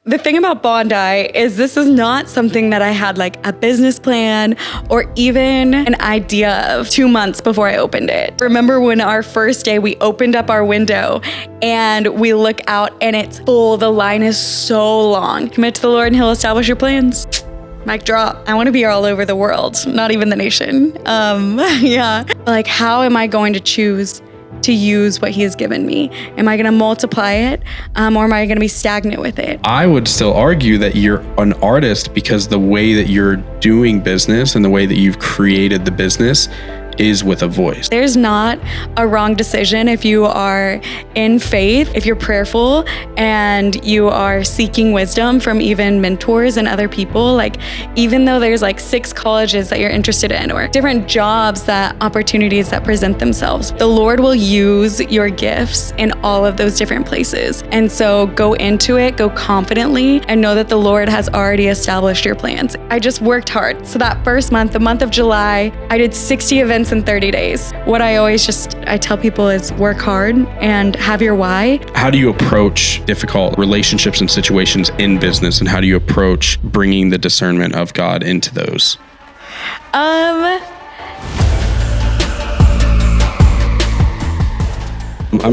The thing about Bondi is this is not something that I had like a business plan or even an idea of 2 months before I opened it. Remember when our first day we opened up our window and we look out and it's full, the line is so long. Commit to the Lord and He'll establish your plans. Mic drop. I want to be all over the world, not even the nation. Yeah. Like, how am I going to choose to use what He has given me? Am I going to multiply it, or am I going to be stagnant with it? I would still argue that you're an artist because the way that you're doing business and the way that you've created the business is with a voice. There's not a wrong decision if you are in faith, if you're prayerful and you are seeking wisdom from even mentors and other people. Like, even though there's like 6 colleges that you're interested in or different jobs, that opportunities that present themselves, the Lord will use your gifts in all of those different places. And so go into it, go confidently, and know that the Lord has already established your plans. I just worked hard. So that first month, the month of July, I did 60 events in 30 days. What I tell people is work hard and have your why. How do you approach difficult relationships and situations in business, and how do you approach bringing the discernment of God into those? I'm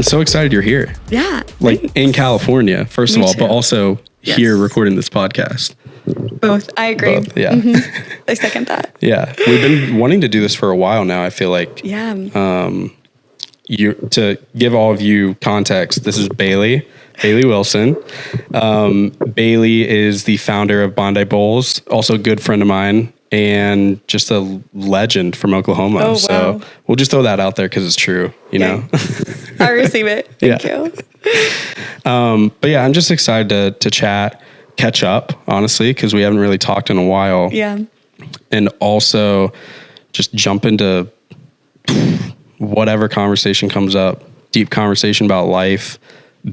so excited you're here. Yeah. Like thanks. in California, first Me of all, too. but also Yes. here recording this podcast. Both. I agree. Both, yeah. Mm-hmm. I second that. Yeah. We've been wanting to do this for a while now. I feel like, Yeah. To give all of you context, this is Bailey Wilson. Bailey is the founder of Bondi Bowls, also a good friend of mine and just a legend from Oklahoma. Oh, wow. So we'll just throw that out there because it's true, you know? I receive it. Thank you. But yeah, I'm just excited to chat, catch up, honestly, because we haven't really talked in a while. Yeah. And also just jump into whatever conversation comes up, deep conversation about life,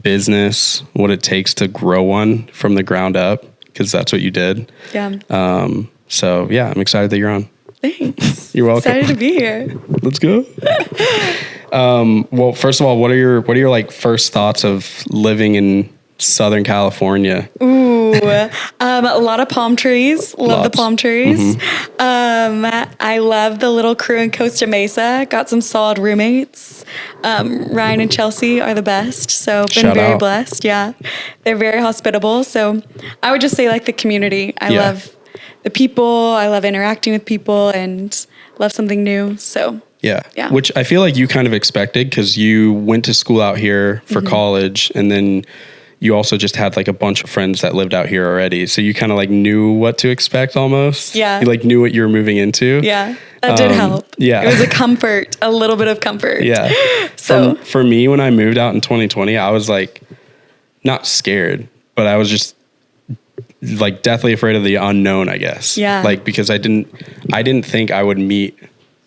business, what it takes to grow one from the ground up, because that's what you did. Yeah. So yeah, I'm excited that you're on. Thanks. You're welcome. Excited to be here. Let's go. Well, first of all, what are your like first thoughts of living in Southern California? Ooh, a lot of palm trees. Love Lots. the palm trees. Mm-hmm. I love the little crew in Costa Mesa. Got some solid roommates. Ryan and Chelsea are the best. So been Shout very out. blessed. Yeah. They're very hospitable. So I would just say like the community. I love the people. I love interacting with people and love something new. So Yeah. Yeah. Which I feel like you kind of expected because you went to school out here for college, and then you also just had like a bunch of friends that lived out here already. So you kind of like knew what to expect almost. Yeah. You like knew what you were moving into. yeah, that did help. yeah. It was a comfort, a little bit of comfort. Yeah. So For me, when I moved out in 2020, I was like not scared, but I was just like deathly afraid of the unknown, I guess. Yeah. Like, because I didn't think I would meet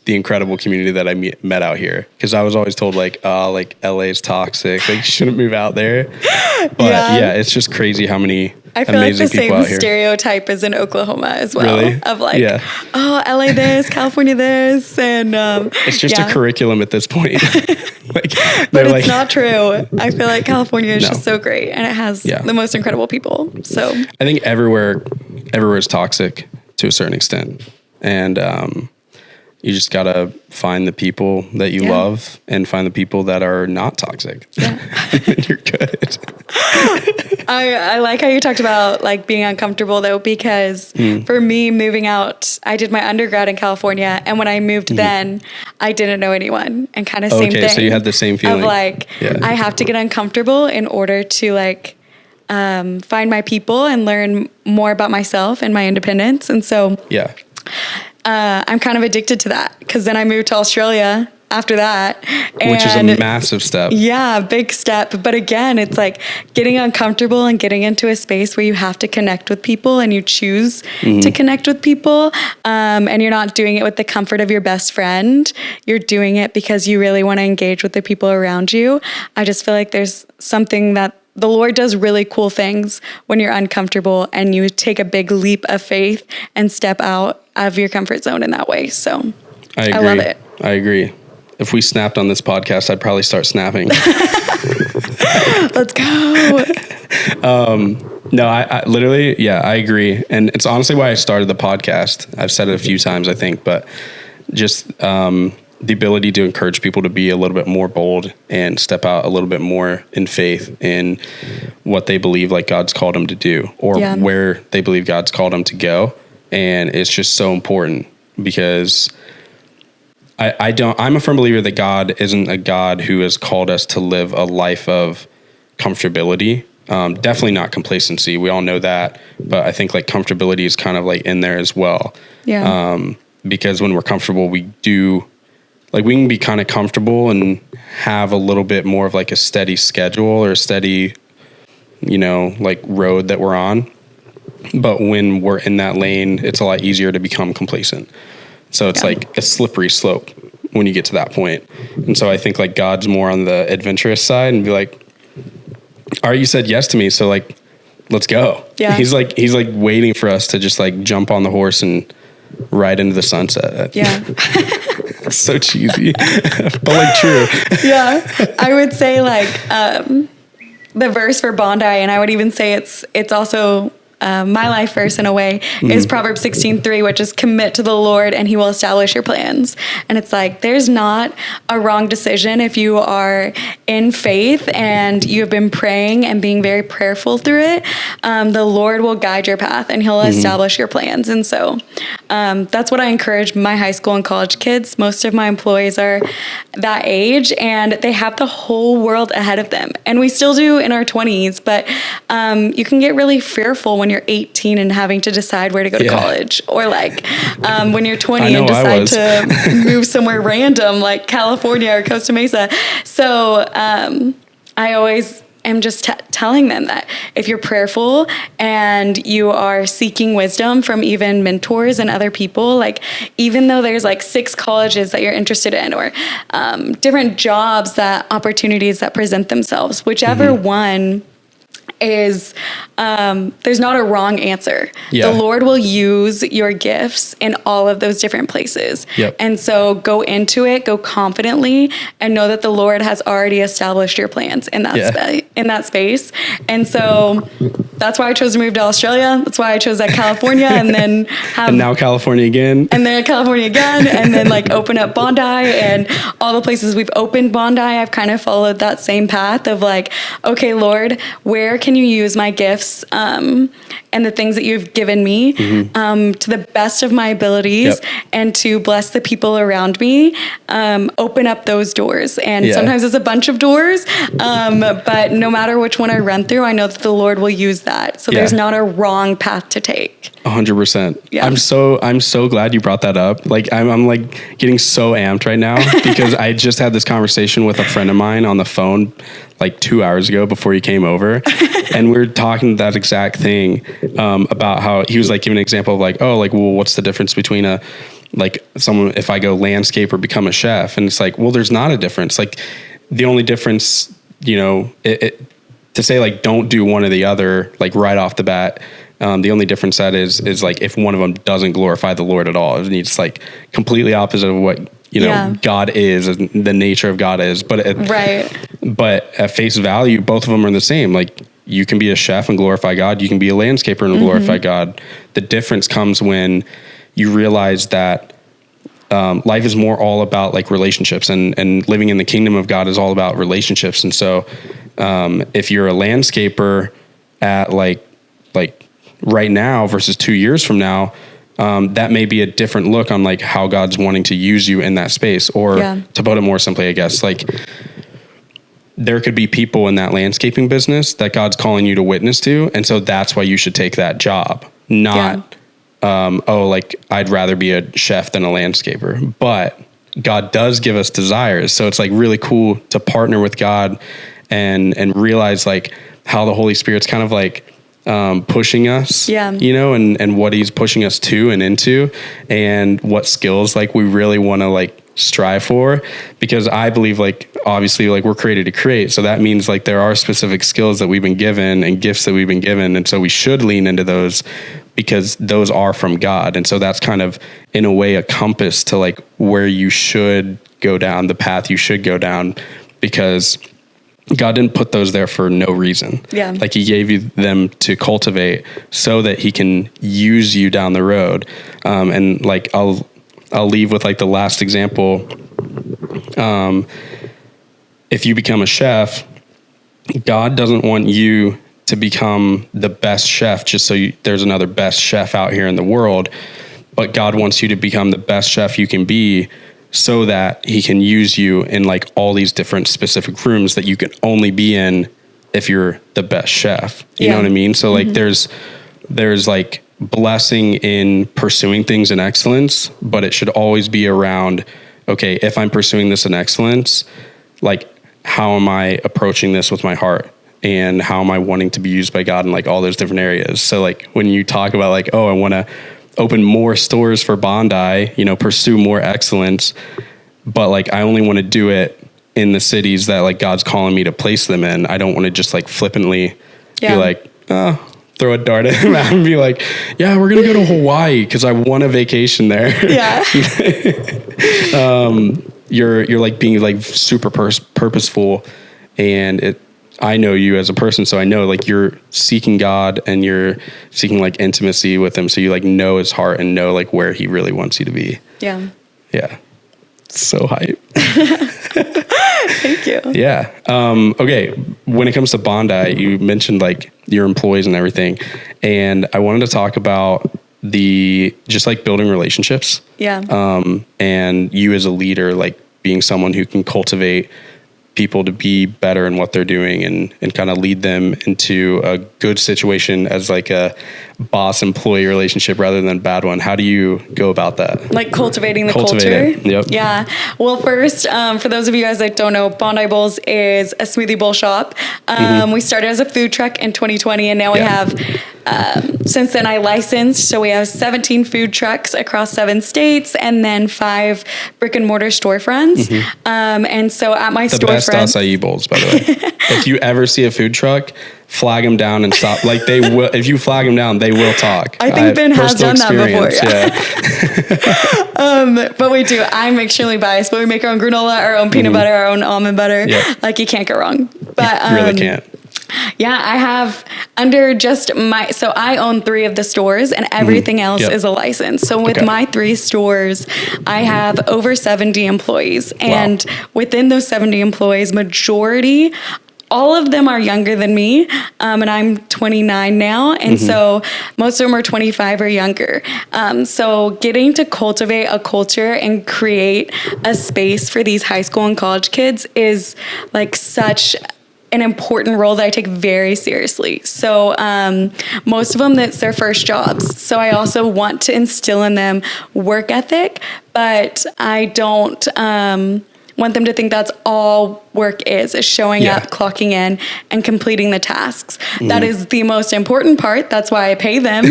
the incredible community that I met out here. Cause I was always told like LA is toxic. Like you shouldn't move out there. But yeah, it's just crazy how many I feel like amazing the people same out here. stereotype is in Oklahoma as well. Really? Of like, Yeah. oh, LA this, California this, and It's just a curriculum at this point. But they're it's like, not true. I feel like California is No. just so great, and it has the most incredible people. So I think everywhere is toxic to a certain extent. And you just got to find the people that you love and find the people that are not toxic. Yeah. You're good. I like how you talked about like being uncomfortable though, because for me moving out, I did my undergrad in California, and when I moved then, I didn't know anyone, and kind of same thing. Okay, so you had the same feeling. Of like, I have to get uncomfortable in order to like find my people and learn more about myself and my independence. And so I'm kind of addicted to that, because then I moved to Australia after that. Which is a massive step. Yeah, big step. But again, it's like getting uncomfortable and getting into a space where you have to connect with people, and you choose to connect with people. And you're not doing it with the comfort of your best friend. You're doing it because you really want to engage with the people around you. I just feel like there's something that the Lord does really cool things when you're uncomfortable and you take a big leap of faith and step out of your comfort zone in that way. So I agree. I love it. I agree. If we snapped on this podcast, I'd probably start snapping. Let's go. No, I literally, yeah, I agree. And it's honestly why I started the podcast. I've said it a few times, I think, but just the ability to encourage people to be a little bit more bold and step out a little bit more in faith in what they believe like God's called them to do, or where they believe God's called them to go. And it's just so important because I'm a firm believer that God isn't a God who has called us to live a life of comfortability. Definitely not complacency. We all know that, but I think like comfortability is kind of like in there as well. Yeah. Because when we're comfortable, we can be kind of comfortable and have a little bit more of like a steady schedule or a steady, like road that we're on. But when we're in that lane, it's a lot easier to become complacent. So it's like a slippery slope when you get to that point. And so I think like God's more on the adventurous side and be like, all right, you said yes to me. So like, let's go. Yeah. He's like waiting for us to just like jump on the horse and ride into the sunset. Yeah. So cheesy, but like true. Yeah. I would say like, the verse for Bondi, and I would even say it's also my life verse in a way, is Proverbs 16:3, which is commit to the Lord and he will establish your plans. And it's like, there's not a wrong decision if you are in faith and you have been praying and being very prayerful through it. The Lord will guide your path and he'll establish your plans. And so that's what I encourage my high school and college kids. Most of my employees are that age and they have the whole world ahead of them. And we still do in our 20s, but you can get really fearful when you're 18 and having to decide where to go to college, or like when you're 20 and decide to move somewhere random like California or Costa Mesa. So I always am just telling them that if you're prayerful and you are seeking wisdom from even mentors and other people, like even though there's like 6 colleges that you're interested in, or different jobs, that opportunities that present themselves, whichever one is, there's not a wrong answer. The Lord will use your gifts in all of those different places. And so go into it, go confidently, and know that the Lord has already established your plans in that in that space. And so that's why I chose to move to Australia. That's why I chose that California, and then and now California again, and then California again, and then like open up Bondi, and all the places we've opened Bondi, I've kind of followed that same path of like, okay, Lord, where can you use my gifts and the things that you've given me to the best of my abilities and to bless the people around me, open up those doors. And sometimes it's a bunch of doors, but no matter which one I run through, I know that the Lord will use that. So there's not a wrong path to take. 100%. Yeah. I'm so glad you brought that up. Like I'm like getting so amped right now because I just had this conversation with a friend of mine on the phone like 2 hours ago before you came over. And we were talking that exact thing about how he was like giving an example of like, oh, like, well, what's the difference between someone, if I go landscape or become a chef? And it's like, well, there's not a difference. Like the only difference, to say like, don't do one or the other, like right off the bat. The only difference that is like if one of them doesn't glorify the Lord at all, it's like completely opposite of what God is and the nature of God is. But at face value, both of them are the same. Like you can be a chef and glorify God. You can be a landscaper and glorify God. The difference comes when you realize that life is more all about like relationships, and living in the kingdom of God is all about relationships. And so if you're a landscaper at like right now versus 2 years from now, that may be a different look on like how God's wanting to use you in that space. Or to put it more simply, I guess, like there could be people in that landscaping business that God's calling you to witness to. And so that's why you should take that job, not, like I'd rather be a chef than a landscaper. But God does give us desires. So it's like really cool to partner with God and realize like how the Holy Spirit's kind of like pushing us, and what he's pushing us to and into, and what skills like we really want to like strive for, because I believe like obviously like we're created to create. So that means like there are specific skills that we've been given and gifts that we've been given. And so we should lean into those because those are from God. And so that's kind of in a way a compass to like where you should go down, the path you should go down, because God didn't put those there for no reason. Yeah. Like he gave you them to cultivate so that he can use you down the road. And like, I'll leave with like the last example. If you become a chef, God doesn't want you to become the best chef just so there's another best chef out here in the world. But God wants you to become the best chef you can be so that he can use you in like all these different specific rooms that you can only be in if you're the best chef. You know what I mean? So like there's like blessing in pursuing things in excellence, but it should always be around, okay, if I'm pursuing this in excellence, like how am I approaching this with my heart? And how am I wanting to be used by God in like all those different areas? So like when you talk about like, oh, I want to open more stores for Bondi, pursue more excellence, but like I only want to do it in the cities that like God's calling me to place them in. I don't want to just like flippantly be like, throw a dart at him and be like, yeah, we're going to go to Hawaii because I want a vacation there. Yeah. You're like being like super purposeful, and I know you as a person, so I know like you're seeking God and you're seeking like intimacy with him. So you like know his heart and know like where he really wants you to be. Yeah. Yeah. So hype. Thank you. Yeah. Okay. When it comes to Bondi, you mentioned like your employees and everything. And I wanted to talk about just like building relationships. Yeah. And you as a leader, like being someone who can cultivate people to be better in what they're doing and kind of lead them into a good situation as like a boss employee relationship rather than a bad one. How do you go about that? Like cultivating the culture? Yep. Yeah. Well, first, for those of you guys that don't know, Bondi Bowls is a smoothie bowl shop. We started as a food truck in 2020, and now we have, since then I licensed. So we have 17 food trucks across 7 states and then 5 brick and mortar storefronts. And so at my storefront, best acai bowls, by the way. If you ever see a food truck, flag them down and stop. Like they will. If you flag them down, they will talk. I think Ben has done that before. Yeah. But we do. I'm extremely biased, but we make our own granola, our own peanut butter, our own almond butter. Yep. Like you can't go wrong. But you really can't. Yeah, I have under just so I own 3 of the stores and everything else is a license. So with my 3 stores, I have over 70 employees. And within those 70 employees, majority, all of them are younger than me. And I'm 29 now. And so most of them are 25 or younger. So getting to cultivate a culture and create a space for these high school and college kids is like such an important role that I take very seriously. So most of them, that's their first jobs. So I also want to instill in them work ethic, but I don't want them to think that's all work is showing up, clocking in, and completing the tasks. That is the most important part. That's why I pay them.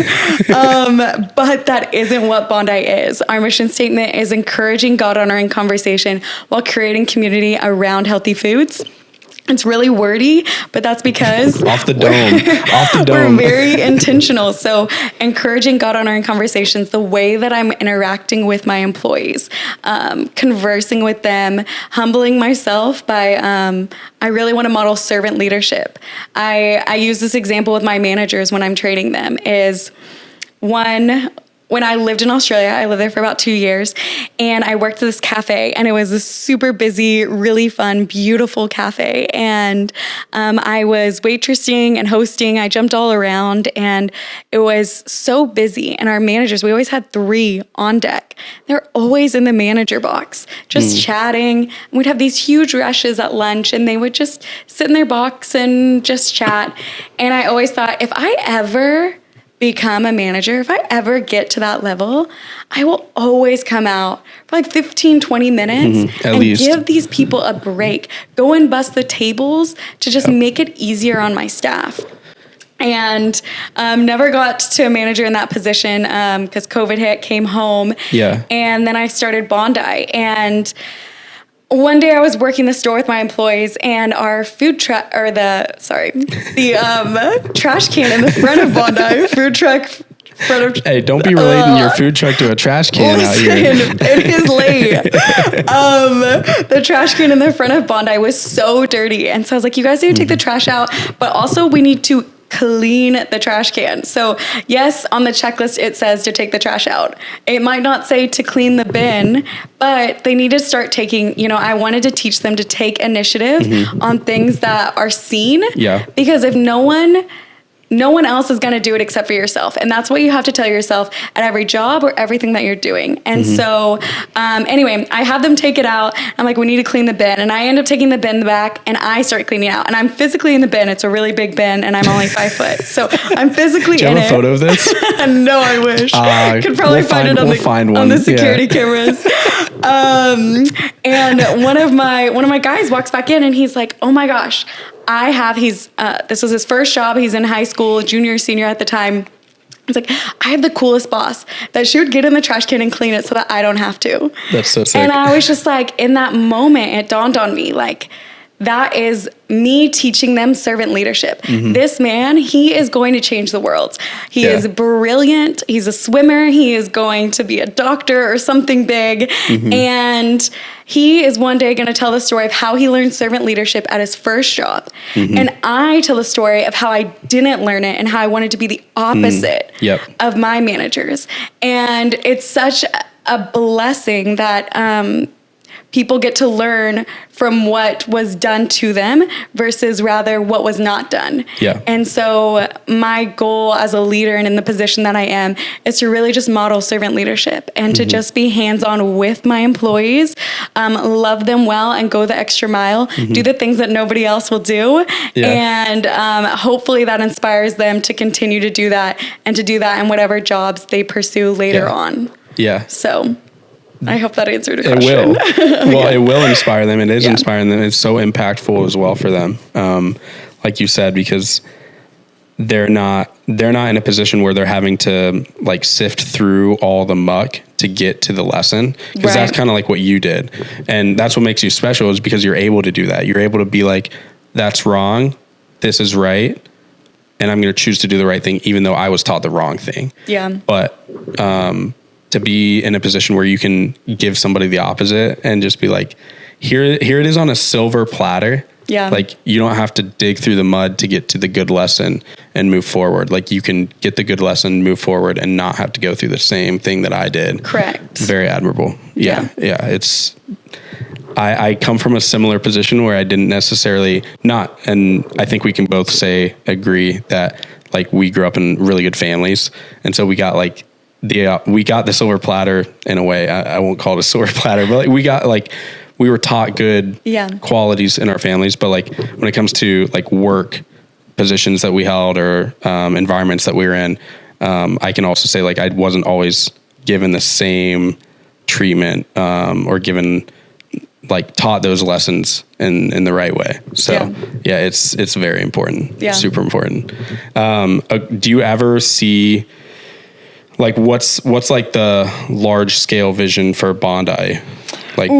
But that isn't what Bondi is. Our mission statement is encouraging God-honoring conversation while creating community around healthy foods. It's really wordy, but that's because off the dome. We're very intentional. So encouraging God-honoring conversations, the way that I'm interacting with my employees, conversing with them, humbling myself by, I really want to model servant leadership. I use this example with my managers when I'm training them is when I lived in Australia, I lived there for about 2 years, and I worked at this cafe, and it was a super busy, really fun, beautiful cafe. And I was waitressing and hosting. I jumped all around, and it was so busy. And our managers, we always had 3 on deck. They're always in the manager box, just chatting. And we'd have these huge rushes at lunch, and they would just sit in their box and just chat. And I always thought, if I ever become a manager, if I ever get to that level, I will always come out for like 15, 20 minutes and give these people a break, go and bust the tables to just make it easier on my staff. And never got to a manager in that position because COVID hit, came home. And then I started Bondi. And one day I was working the store with my employees, and our food truck, the trash can in the front of Bondi, food truck Hey, don't be relating your food truck to a trash can out here. It is late. The trash can in the front of Bondi was so dirty. And so I was like, you guys need to take the trash out, but also we need to clean the trash can. So yes, on the checklist, it says to take the trash out. It might not say to clean the bin, but they need to start taking, I wanted to teach them to take initiative on things that are seen. Yeah. Because if no one else is going to do it except for yourself. And that's what you have to tell yourself at every job or everything that you're doing. And so, anyway, I had them take it out. I'm like, we need to clean the bin. And I end up taking the bin back and I start cleaning out. And I'm physically in the bin. It's a really big bin and I'm only 5 foot. So I'm physically Do you in have it. a photo of this? No, I wish. Could probably find it on the security cameras. And one of my guys walks back in and he's like, oh my gosh, this was his first job. He's in high school, junior, senior at the time. It's like, I have the coolest boss that she would get in the trash can and clean it so that I don't have to. That's so sick. And I was just like, in that moment, it dawned on me, like, that is me teaching them servant leadership. This man, he is going to change the world. He is brilliant. He's a swimmer. He is going to be a doctor or something big. And he is one day going to tell the story of how he learned servant leadership at his first job. And I tell the story of how I didn't learn it and how I wanted to be the opposite of my managers. And it's such a blessing that people get to learn from what was done to them versus rather what was not done. Yeah. And so my goal as a leader and in the position that I am is to really just model servant leadership and to just be hands-on with my employees, love them well and go the extra mile, do the things that nobody else will do. And hopefully that inspires them to continue to do that and to do that in whatever jobs they pursue later on. Yeah. So I hope that answered a question. It will. Well, it will inspire them. It is inspiring them. It's so impactful as well for them. Like you said, because they're not in a position where they're having to like sift through all the muck to get to the lesson. Because that's kind of like what you did. And that's what makes you special is because you're able to do that. You're able to be like, that's wrong. This is right. And I'm going to choose to do the right thing, even though I was taught the wrong thing. Yeah. But, to be in a position where you can give somebody the opposite and just be like, here it is on a silver platter. Yeah. Like you don't have to dig through the mud to get to the good lesson and move forward. Like you can get the good lesson, move forward and not have to go through the same thing that I did. Correct. Very admirable. Yeah. It's, I come from a similar position where I didn't necessarily and I think we can both agree that like we grew up in really good families. And so we got like, we got the silver platter in a way. I won't call it a silver platter, but like we were taught good qualities in our families. But like when it comes to like work positions that we held or environments that we were in, I can also say like I wasn't always given the same treatment or given like taught those lessons in the right way. So it's very important. Yeah. Super important. Do you ever see like what's like the large scale vision for Bondi? Like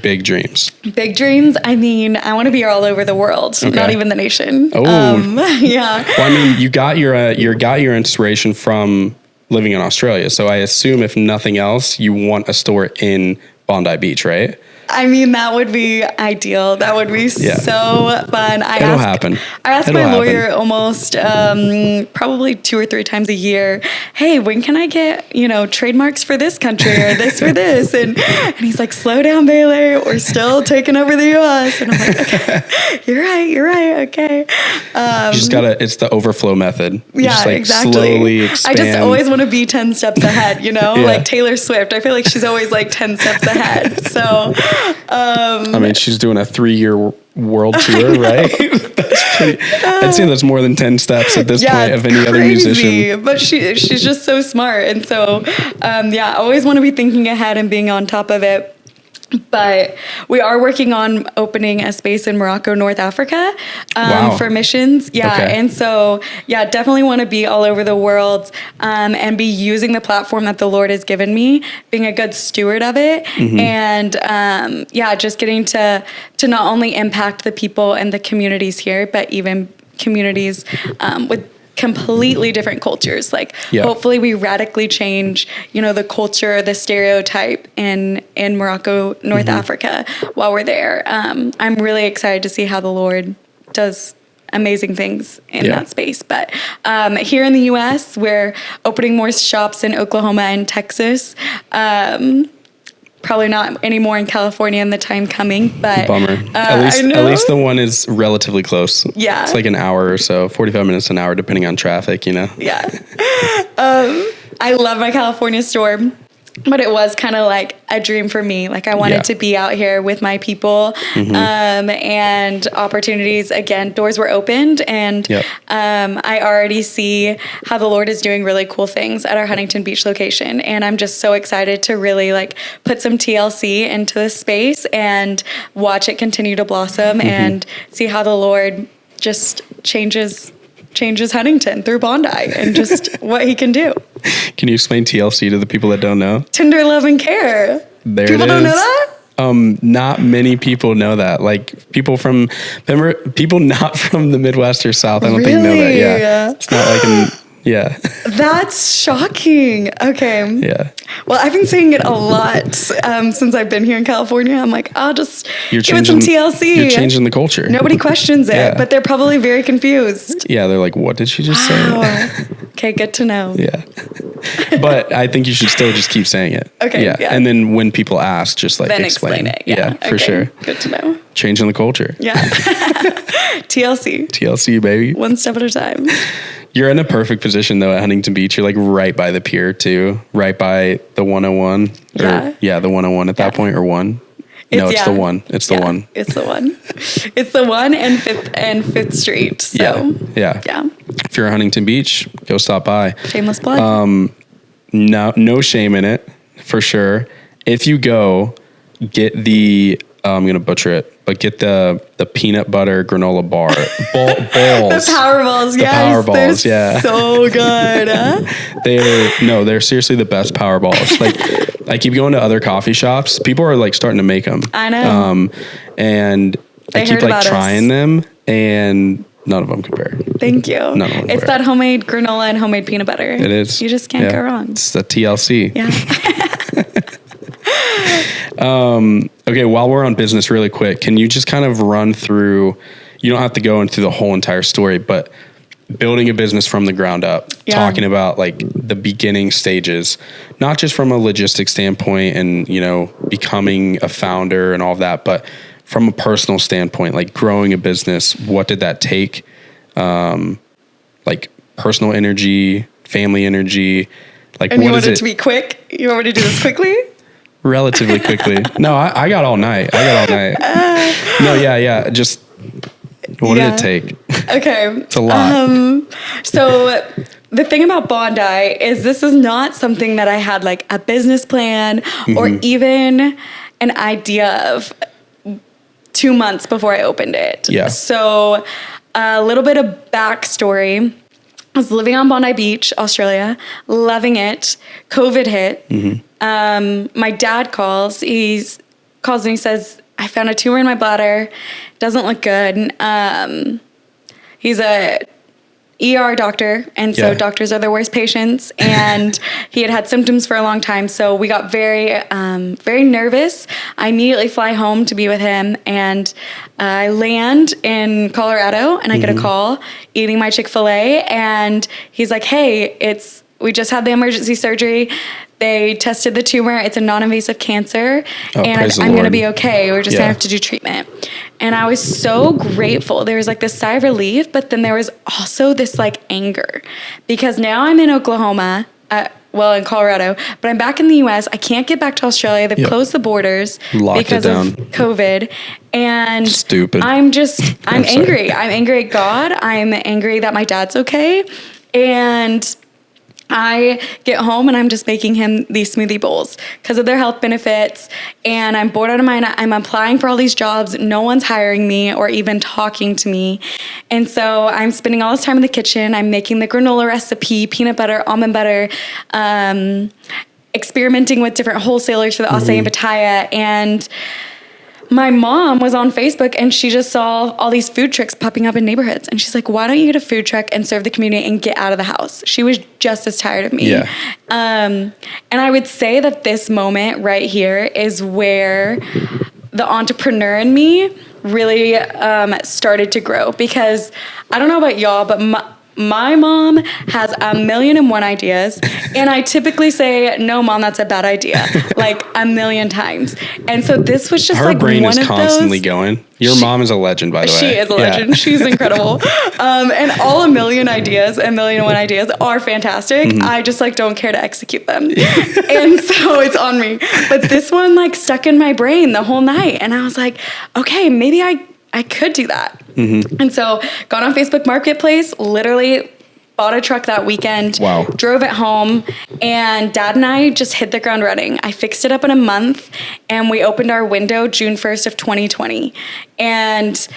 big dreams. Big dreams. I mean, I want to be all over the world, not even the nation. Yeah. Well, I mean, you got your inspiration from living in Australia. So I assume if nothing else, you want a store in Bondi Beach, right? I mean, that would be ideal. That would be so fun. It'll happen. I ask my lawyer almost probably 2 or 3 times a year, hey, when can I get, trademarks for this country or this for this? And he's like, slow down, Baylor. We're still taking over the U.S. And I'm like, okay, you're right. Okay. You just it's the overflow method. You just exactly. Slowly expand. I just always want to be 10 steps ahead, like Taylor Swift. I feel like she's always like 10 steps ahead. So... I mean, she's doing a 3-year world tour, right? That's pretty. I'd say that's more than 10 steps at this point of any other musician. But she's just so smart, and so I always want to be thinking ahead and being on top of it. But we are working on opening a space in Morocco, North Africa, for missions. Yeah. Okay. And so, definitely want to be all over the world, and be using the platform that the Lord has given me, being a good steward of it. Mm-hmm. And, just getting to not only impact the people and the communities here, but even communities, with completely different cultures. Like hopefully we radically change, the culture, the stereotype in Morocco, North Africa while we're there. I'm really excited to see how the Lord does amazing things in that space. But here in the US, we're opening more shops in Oklahoma and Texas. Probably not anymore in California in the time coming, but bummer. At least the one is relatively close. Yeah. It's like an hour or so, 45 minutes an hour, depending on traffic, Yeah. I love my California store, but it was kind of like a dream for me. Like I wanted to be out here with my people, and opportunities, again, doors were opened, and I already see how the Lord is doing really cool things at our Huntington Beach location. And I'm just so excited to really like put some TLC into this space and watch it continue to blossom and see how the Lord just changes Huntington through Bondi and just what he can do. Can you explain TLC to the people that don't know? Tender love and care. People don't know that? Not many people know that. Like people not from the Midwest or South, I don't think know that. Yeah. It's not like That's shocking. Okay. Yeah. Well, I've been saying it a lot since I've been here in California. I'm like, I'll just give it some TLC. You're changing the culture. Nobody questions it, but they're probably very confused. Yeah, they're like, what did she just say? Okay, good to know. Yeah. But I think you should still just keep saying it. Okay. Yeah. And then when people ask, just like explain it. Yeah, for sure. Good to know. Changing the culture. Yeah. TLC. TLC, baby. One step at a time. You're in a perfect position though at Huntington Beach. You're like right by the pier too, right by the 101. The 101 at that point, or one. It's the one. It's the one. It's the one. It's the one and Fifth Street. So yeah. If you're at Huntington Beach, go stop by. Shameless plug. No shame in it, for sure. If you go, get the I'm gonna butcher it, but get the peanut butter granola bar balls. The power balls, they're so good. They're seriously the best power balls. Like I keep going to other coffee shops. People are like starting to make them. I know. And I keep like trying them, and none of them compare. Thank you. None of them it's that homemade granola and homemade peanut butter. It is. You just can't go wrong. It's the TLC. Yeah. Okay, while we're on business really quick, can you just kind of run through, you don't have to go into the whole entire story, but building a business from the ground up, talking about like the beginning stages, not just from a logistics standpoint and, becoming a founder and all of that, but from a personal standpoint, like growing a business, what did that take? Like personal energy, family energy, like and you want it to be quick? You want me to do this quickly? Relatively quickly. No, I got all night. No, yeah. Just what did it take? Okay. It's a lot. So the thing about Bondi is this is not something that I had like a business plan or even an idea of 2 months before I opened it. Yeah. So a little bit of backstory. I was living on Bondi Beach, Australia, loving it. COVID hit. My dad calls. He calls and he says, I found a tumor in my bladder. Doesn't look good. He's a ER doctor, and so doctors are the worst patients. And he had symptoms for a long time, so we got very, very nervous. I immediately fly home to be with him, and I land in Colorado, and I get a call eating my Chick-fil-A, and he's like, "Hey, we just had the emergency surgery. They tested the tumor. It's a non-invasive cancer, and I'm going to be okay. We're just going to have to do treatment." And I was so grateful. There was like this sigh of relief, but then there was also this like anger because now I'm in Oklahoma, in Colorado, but I'm back in the U.S. I can't get back to Australia. They've closed the borders because of COVID. And stupid. I'm angry. I'm angry at God. I'm angry that my dad's okay. And I get home and I'm just making him these smoothie bowls because of their health benefits. And I'm bored out of my mind. I'm applying for all these jobs. No one's hiring me or even talking to me. And so I'm spending all this time in the kitchen. I'm making the granola recipe, peanut butter, almond butter, experimenting with different wholesalers for the acai and pitaya. And my mom was on Facebook and she just saw all these food trucks popping up in neighborhoods. And she's like, why don't you get a food truck and serve the community and get out of the house? She was just as tired of me. Yeah. And I would say that this moment right here is where the entrepreneur in me really started to grow, because I don't know about y'all, but my mom has 1,000,001 ideas, and I typically say, no, Mom, that's a bad idea, like 1,000,000 times. And so this was just her like brain one is of constantly those. going. Your mom is a legend, by the way. She is a legend. Yeah. She's incredible. And all 1,000,000 ideas, 1,000,001 ideas are fantastic. Mm-hmm. I just like don't care to execute them. And so it's on me. But this one like stuck in my brain the whole night. And I was like, okay, maybe I could do that. Mm-hmm. And so got on Facebook Marketplace, literally bought a truck that weekend, wow. Drove it home, and Dad and I just hit the ground running. I fixed it up in a month, and we opened our window June 1st of 2020. And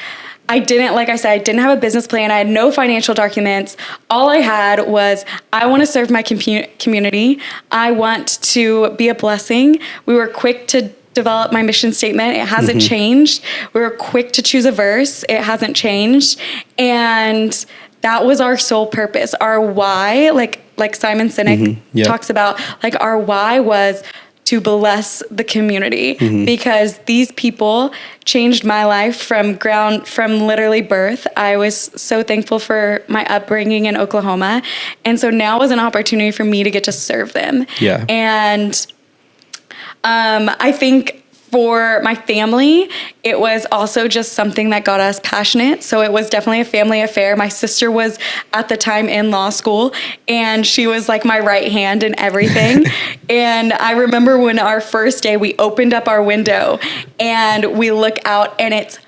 I didn't have a business plan. I had no financial documents. All I had was, I want to serve my community. I want to be a blessing. We were quick to develop my mission statement. It hasn't changed. We were quick to choose a verse. It hasn't changed. And that was our sole purpose. Our why, like Simon Sinek talks about, like our why was to bless the community, because these people changed my life from literally birth. I was so thankful for my upbringing in Oklahoma. And so now was an opportunity for me to get to serve them. Yeah. And I think for my family, it was also just something that got us passionate. So it was definitely a family affair. My sister was at the time in law school, and she was like my right hand in everything. And I remember when our first day, we opened up our window and we look out and it's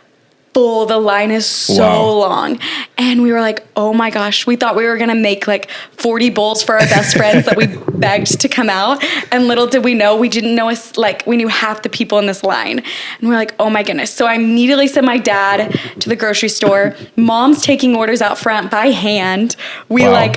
full. The line is so long. And we were like, oh my gosh, we thought we were going to make like 40 bowls for our best friends that we begged to come out. And little did we know, we didn't know us, like we knew half the people in this line. And we're like, oh my goodness. So I immediately sent my dad to the grocery store. Mom's taking orders out front by hand. We I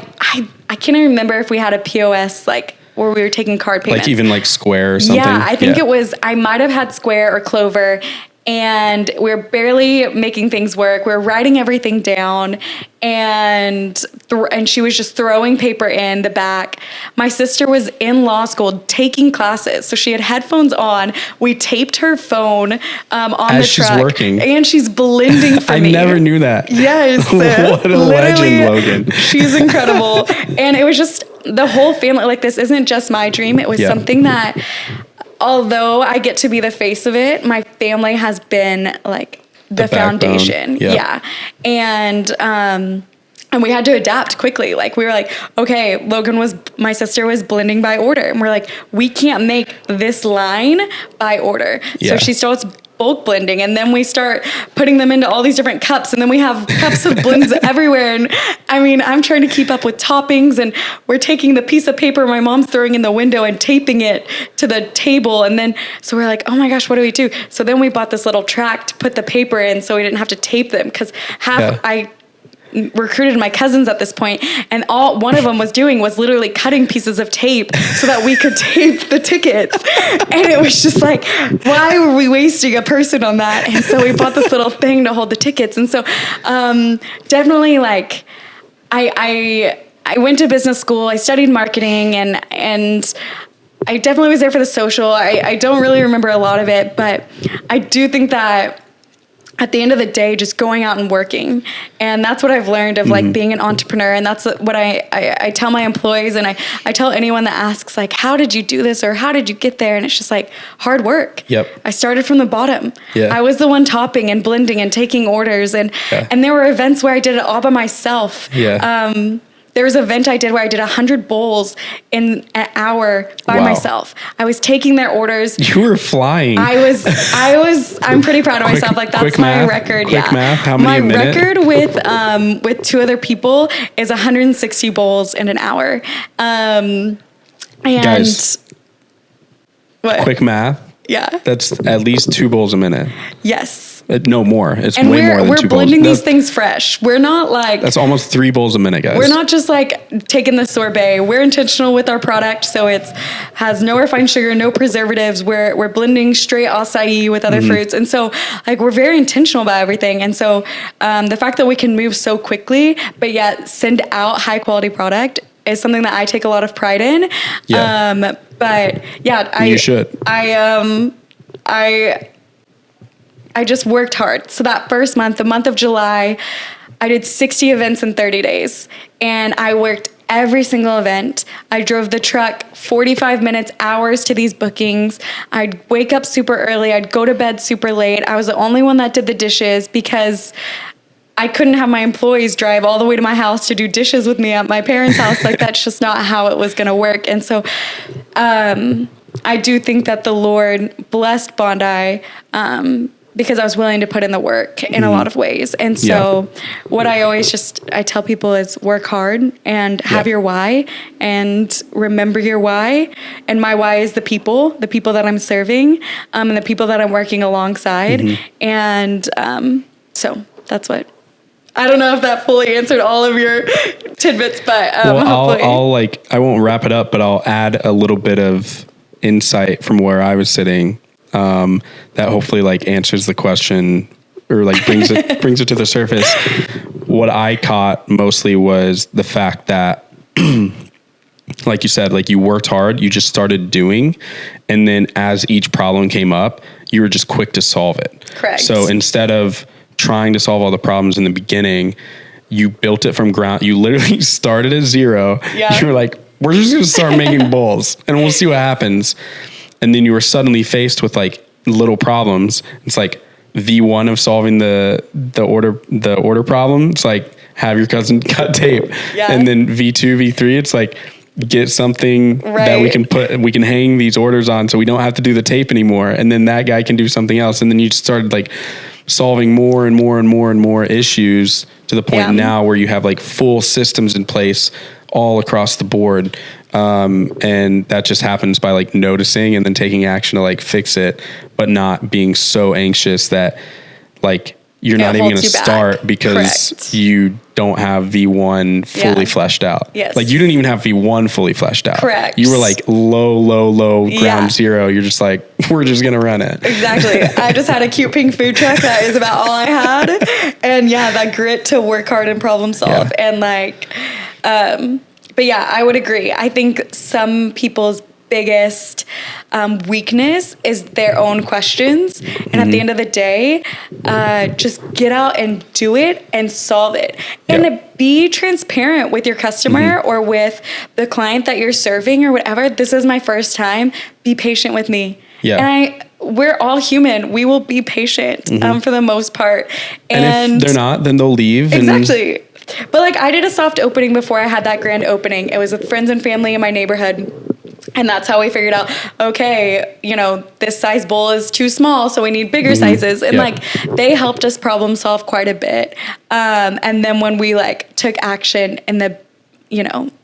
can't even remember if we had a POS, like where we were taking card payments. Like even like Square or something? Yeah, I think it was, I might have had Square or Clover. And we're barely making things work. We're writing everything down, and she was just throwing paper in the back. My sister was in law school taking classes, so she had headphones on. We taped her phone on as the truck. She's working. And she's blending for me. I never knew that. Yes. What a legend, Logan. She's incredible. And it was just the whole family. Like, this isn't just my dream. It was something that, although I get to be the face of it, my family has been like the foundation. Yeah. And we had to adapt quickly. Like we were like, okay, my sister was blending by order. And we're like, we can't make this line by order. Yeah. So she starts bulk blending, and then we start putting them into all these different cups, and then we have cups of blends everywhere. And I mean, I'm trying to keep up with toppings, and we're taking the piece of paper my mom's throwing in the window and taping it to the table. And then, so we're like, oh my gosh, what do we do? So then we bought this little track to put the paper in so we didn't have to tape them, because I recruited my cousins at this point, and one of them was literally cutting pieces of tape so that we could tape the tickets. And it was just like, why were we wasting a person on that? And so we bought this little thing to hold the tickets. And so definitely, like, I went to business school, I studied marketing, and I definitely was there for the social. I don't really remember a lot of it, but I do think that at the end of the day, just going out and working. And that's what I've learned of like being an entrepreneur. And that's what I tell my employees, and I tell anyone that asks, like, how did you do this? Or how did you get there? And it's just like hard work. Yep. I started from the bottom. Yeah. I was the one topping and blending and taking orders. And there were events where I did it all by myself. Yeah. There was an event I did where I did 100 bowls in an hour by myself. I was taking their orders. You were flying. I'm pretty proud of myself. Like, that's my record. Quick math. How many a minute? My record with two other people is 160 bowls in an hour. And guys, what? Quick math. Yeah. That's at least 2 bowls a minute. Yes. No more. It's and way more than 2 bowls. We're blending these things fresh. We're not like... That's almost 3 bowls a minute, guys. We're not just like taking the sorbet. We're intentional with our product, so it has no refined sugar, no preservatives. We're blending straight acai with other fruits, and so like we're very intentional about everything. And so the fact that we can move so quickly, but yet send out high quality product is something that I take a lot of pride in. Yeah. But yeah, you should. I just worked hard. So that first month, the month of July, I did 60 events in 30 days. And I worked every single event. I drove the truck 45 minutes, hours to these bookings. I'd wake up super early. I'd go to bed super late. I was the only one that did the dishes because I couldn't have my employees drive all the way to my house to do dishes with me at my parents' house. Like, that's just not how it was going to work. And so I do think that the Lord blessed Bondi because I was willing to put in the work in a lot of ways. And so what I tell people is work hard and have your why and remember your why. And my why is the people that I'm serving, and the people that I'm working alongside. And so that's what, I don't know if that fully answered all of your tidbits, but hopefully. I won't wrap it up, but I'll add a little bit of insight from where I was sitting. That hopefully like answers the question or like brings it to the surface. What I caught mostly was the fact that, like you said, like you worked hard, you just started doing. And then as each problem came up, you were just quick to solve it. Correct. So instead of trying to solve all the problems in the beginning, you built it from ground. You literally started at zero. Yeah. You were like, we're just going to start making bowls and we'll see what happens. And then you were suddenly faced with like little problems. It's like V1 of solving the order problem. It's like have your cousin cut tape. Yeah. And then V2, V3, it's like get something that we can hang these orders on so we don't have to do the tape anymore. And then that guy can do something else. And then you started like solving more and more and more and more issues to the point now where you have like full systems in place all across the board. And that just happens by like noticing and then taking action to like fix it, but not being so anxious that like you're not even going to start because you don't have V1 fully fleshed out. Yes. Like you didn't even have V1 fully fleshed out. Correct. You were like low ground zero. You're just like, we're just going to run it. Exactly. I just had a cute pink food truck. That is about all I had. And that grit to work hard and problem solve. Yeah. And like, but yeah, I would agree. I think some people's biggest weakness is their own questions. And at the end of the day, just get out and do it and solve it. And be transparent with your customer or with the client that you're serving or whatever. This is my first time. Be patient with me. Yeah. And we're all human. We will be patient for the most part. And if they're not, then they'll leave. Exactly. But like I did a soft opening before I had that grand opening. It was with friends and family in my neighborhood. And that's how we figured out, okay, this size bowl is too small, so we need bigger sizes. And like they helped us problem solve quite a bit. And then when we like took action and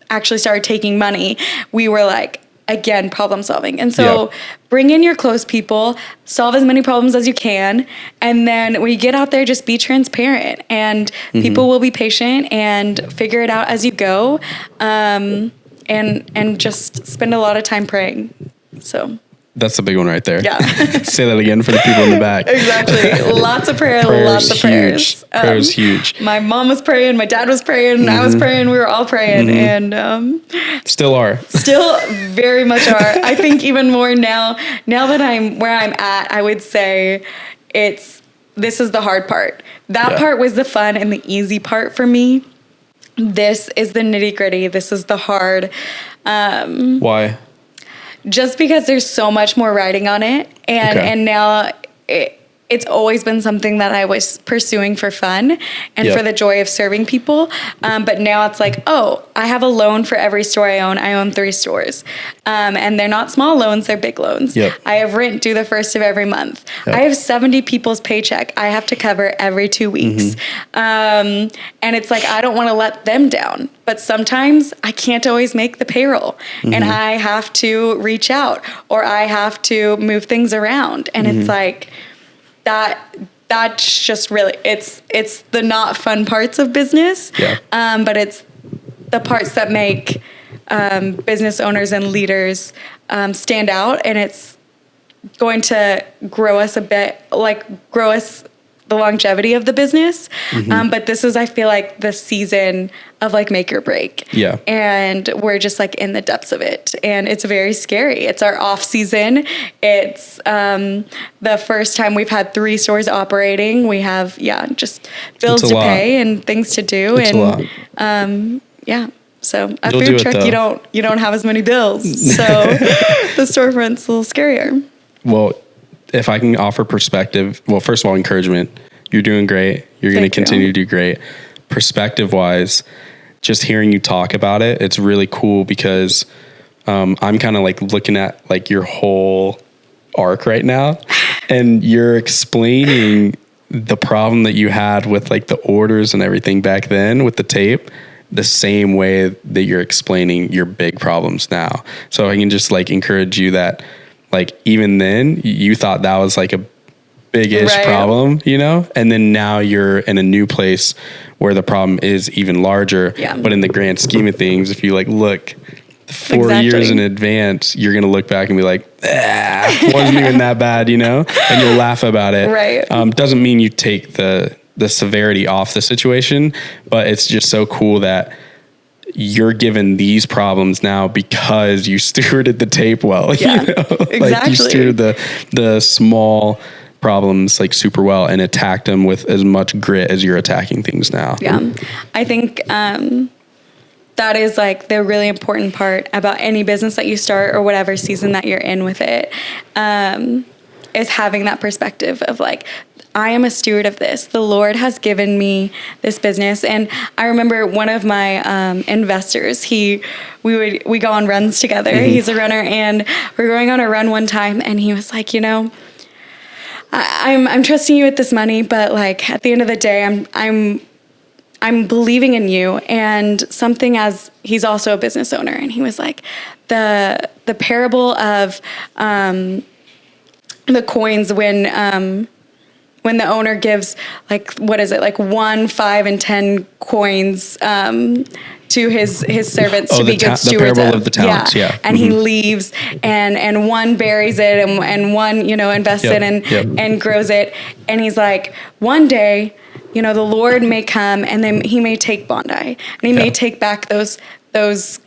actually started taking money, we were like, again, problem solving. And so bring in your close people, solve as many problems as you can. And then when you get out there, just be transparent and people will be patient and figure it out as you go. And just spend a lot of time praying. So that's a big one right there. Yeah. Say that again for the people in the back. Exactly. Lots of prayer, lots of prayers. Prayer is huge. My mom was praying, my dad was praying, I was praying, we were all praying. And still are. Still very much are. I think even more now that I'm where I'm at, I would say this is the hard part. That part was the fun and the easy part for me. This is the nitty gritty. This is the hard. Why? Just because there's so much more writing on it. And now it's always been something that I was pursuing for fun and for the joy of serving people. But now it's like, I have a loan for every store I own. I own 3 stores. And they're not small loans, they're big loans. Yep. I have rent due the first of every month. Yep. I have 70 people's paycheck I have to cover every 2 weeks. And it's like, I don't want to let them down. But sometimes I can't always make the payroll. And I have to reach out or I have to move things around. And it's like, that's just really, it's the not fun parts of business. Yeah. But it's the parts that make business owners and leaders stand out, and it's going to grow us a bit, like grow us the longevity of the business. But this is, I feel like, the season of like make or break. Yeah. And we're just like in the depths of it. And it's very scary. It's our off season. It's the first time we've had 3 stores operating. We have, just bills to pay and things to do. It's and a lot. So a You'll food truck, you don't have as many bills. So the storefront's a little scarier. Well, if I can offer perspective, well, first of all, encouragement. You're doing great. You're going to continue to do great. Perspective wise, just hearing you talk about it, it's really cool because I'm kind of like looking at like your whole arc right now, and you're explaining the problem that you had with like the orders and everything back then with the tape, the same way that you're explaining your big problems now. So I can just like encourage you that like even then you thought that was like a big-ish problem, you know? And then now you're in a new place where the problem is even larger. Yeah. But in the grand scheme of things, if you like look 4 years in advance, you're going to look back and be like, wasn't even that bad, you know? And you'll laugh about it. Right. Doesn't mean you take the severity off the situation, but it's just so cool that you're given these problems now because you stewarded the tape well. Yeah, you know? Exactly. Like you stewarded the small problems like super well and attacked them with as much grit as you're attacking things now. Yeah. I think that is like the really important part about any business that you start or whatever season that you're in with it, is having that perspective of like, I am a steward of this. The Lord has given me this business. And I remember one of my investors, we go on runs together. He's a runner, and we're going on a run one time, and he was like, you know, I'm trusting you with this money, but like at the end of the day, I'm believing in you. And something, as he's also a business owner, and he was like, the parable of the coins when the owner gives like, what is it? Like 1, 5, and 10 coins, to his servants to be good stewards the parable of the talents. Yeah. And he leaves and one buries it and one, you know, invests it and grows it. And he's like, one day, you know, the Lord may come and then he may take Bondi and he may take back those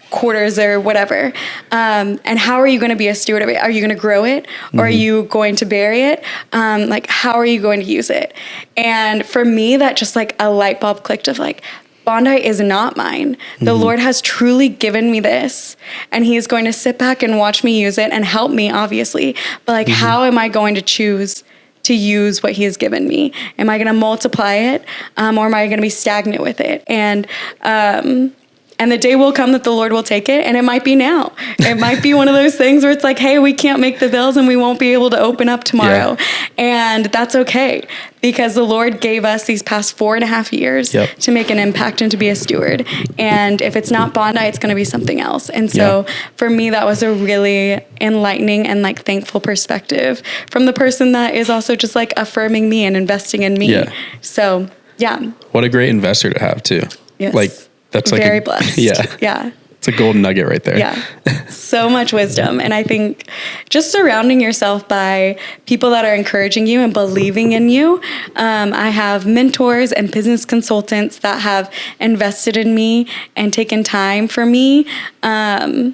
quarters or whatever. And how are you going to be a steward of it? Are you going to grow it, or are you going to bury it? Like, how are you going to use it? And for me, that just like a light bulb clicked of like, Bondi is not mine. The Lord has truly given me this, and he is going to sit back and watch me use it and help me, obviously. But like, how am I going to choose to use what he has given me? Am I going to multiply it, or am I going to be stagnant with it? And the day will come that the Lord will take it, and it might be now. It might be one of those things where it's like, hey, we can't make the bills and we won't be able to open up tomorrow. Yeah. And that's okay, because the Lord gave us these past 4.5 years to make an impact and to be a steward. And if it's not Bondi, it's going to be something else. And so for me, that was a really enlightening and like thankful perspective from the person that is also just like affirming me and investing in me. Yeah. So, yeah. What a great investor to have too. Yes. Like, that's like very blessed. Yeah. It's a golden nugget right there. Yeah. So much wisdom. And I think just surrounding yourself by people that are encouraging you and believing in you. I have mentors and business consultants that have invested in me and taken time for me. And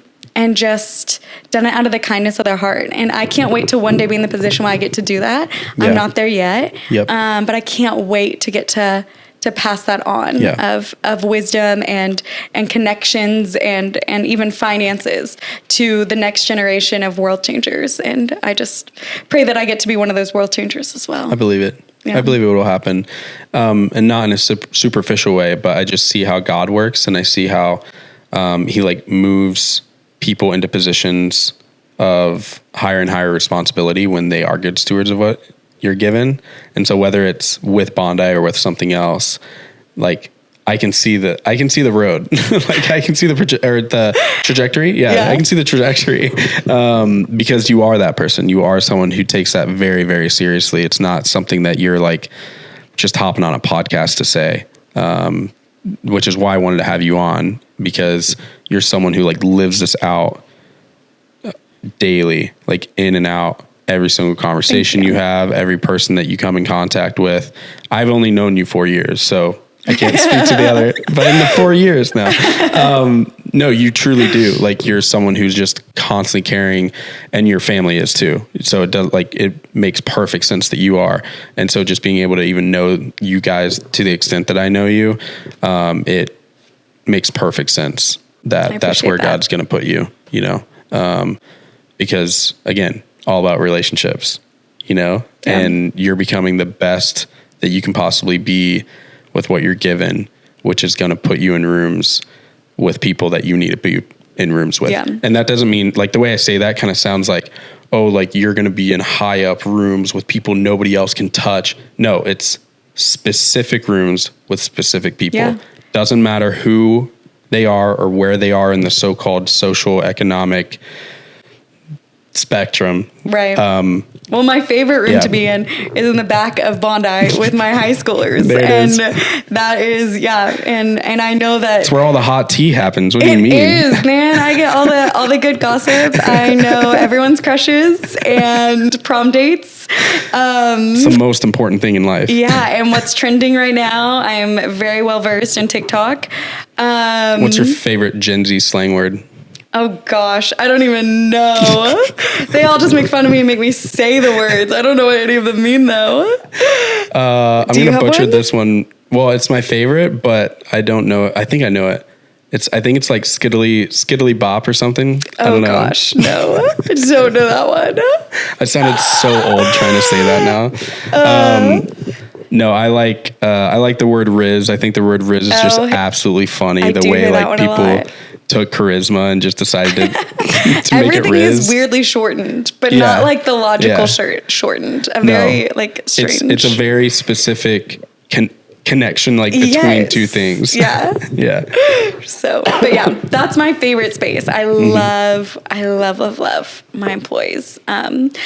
just done it out of the kindness of their heart. And I can't wait to one day be in the position where I get to do that. Yeah. I'm not there yet. Yep. But I can't wait to get to pass that on of wisdom and connections and even finances to the next generation of world changers. And I just pray that I get to be one of those world changers as well. I believe it. Yeah. I believe it will happen. And not in a superficial way, but I just see how God works, and I see how he like moves people into positions of higher and higher responsibility when they are good stewards of what you're given. And so whether it's with Bondi or with something else, like I can see the road. Like I can see the trajectory. Yeah, I can see the trajectory. Because you are that person. You are someone who takes that very, very seriously. It's not something that you're like just hopping on a podcast to say, which is why I wanted to have you on, because you're someone who like lives this out daily, like in and out. Every single conversation you have, every person that you come in contact with. I've only known you 4 years, so I can't speak to the other, but in the 4 years now, no, you truly do. Like you're someone who's just constantly caring, and your family is too. So it makes perfect sense that you are. And so just being able to even know you guys to the extent that I know you, it makes perfect sense that that's where God's going to put you, because again, all about relationships, and you're becoming the best that you can possibly be with what you're given, which is going to put you in rooms with people that you need to be in rooms with. Yeah. And that doesn't mean, like, the way I say that kind of sounds like, oh, like you're going to be in high up rooms with people nobody else can touch. No, it's specific rooms with specific people. Yeah. Doesn't matter who they are or where they are in the so-called social economic spectrum. Right. Well, my favorite room to be in is in the back of Bondi with my high schoolers. That is, and I know that it's where all the hot tea happens. What do you mean? It is, man. I get all the good gossip. I know everyone's crushes and prom dates. It's the most important thing in life. Yeah, and what's trending right now? I'm very well versed in TikTok. What's your favorite Gen Z slang word? Oh gosh, I don't even know. They all just make fun of me and make me say the words. I don't know what any of them mean though. I'm going to butcher this one. Well, it's my favorite, but I don't know it. I think I know it. I think it's like skiddly bop or something. I don't know. Gosh, no. I don't know that one. I sounded so old trying to say that now. No, I like the word Riz. I think the word Riz is just absolutely funny. The way like people took charisma and just decided to make it Riz. Everything is weirdly shortened, but not like the logical shortened. Very like strange. It's a very specific connection like between two things. Yeah. Yeah. So, but yeah, that's my favorite space. I love my employees. And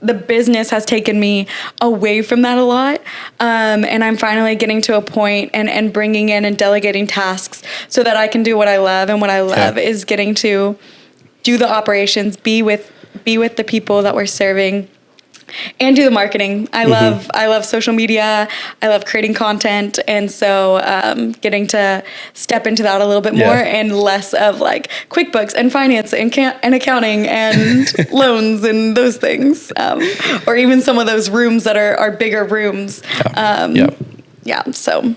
the business has taken me away from that a lot. And I'm finally getting to a point and bringing in and delegating tasks so that I can do what I love. And what I love is getting to do the operations, be with the people that we're serving, and do the marketing. I love social media. I love creating content. And so getting to step into that a little bit more and less of like QuickBooks and finance and accounting and loans and those things. Or even some of those rooms that are bigger rooms. So.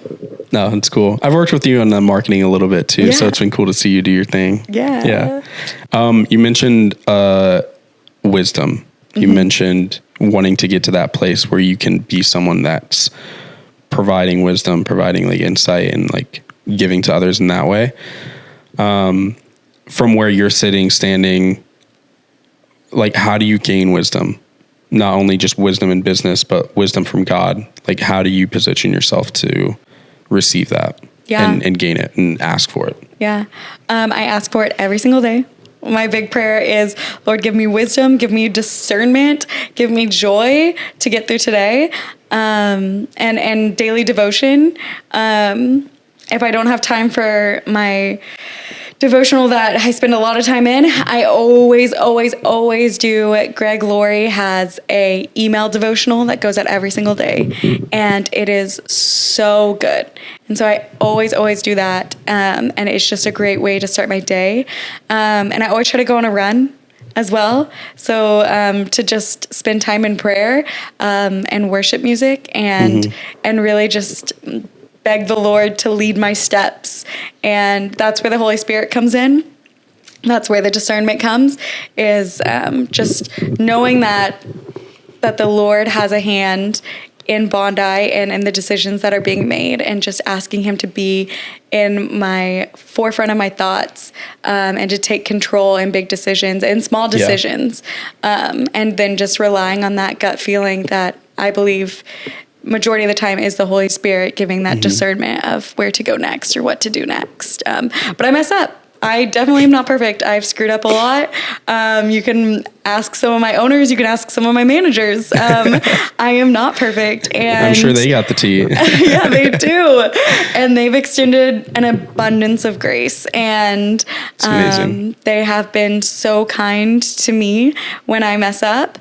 No, it's cool. I've worked with you on the marketing a little bit too. So it's been cool to see you do your thing. Yeah. You mentioned wisdom. You mentioned wanting to get to that place where you can be someone that's providing wisdom, providing like insight and like giving to others in that way. From where you're standing, like how do you gain wisdom? Not only just wisdom in business, but wisdom from God. Like how do you position yourself to receive that and gain it and ask for it? Yeah. I ask for it every single day. My big prayer is, Lord, give me wisdom, give me discernment, give me joy to get through today, and daily devotion. If I don't have time for my devotional that I spend a lot of time in, I always do. Greg Laurie has a email devotional that goes out every single day, and it is so good. And so I always do that, and it's just a great way to start my day. And I always try to go on a run as well. So to just spend time in prayer and worship music and really just beg the Lord to lead my steps. And that's where the Holy Spirit comes in. That's where the discernment comes, is just knowing that the Lord has a hand in Bondi and in the decisions that are being made, and just asking him to be in my forefront of my thoughts, and to take control in big decisions and small decisions. And then just relying on that gut feeling that I believe majority of the time is the Holy Spirit giving that discernment of where to go next or what to do next. But I mess up. I definitely am not perfect. I've screwed up a lot. You can ask some of my owners. You can ask some of my managers. I am not perfect. And I'm sure they got the tea. Yeah, they do. And they've extended an abundance of grace. And they have been so kind to me when I mess up.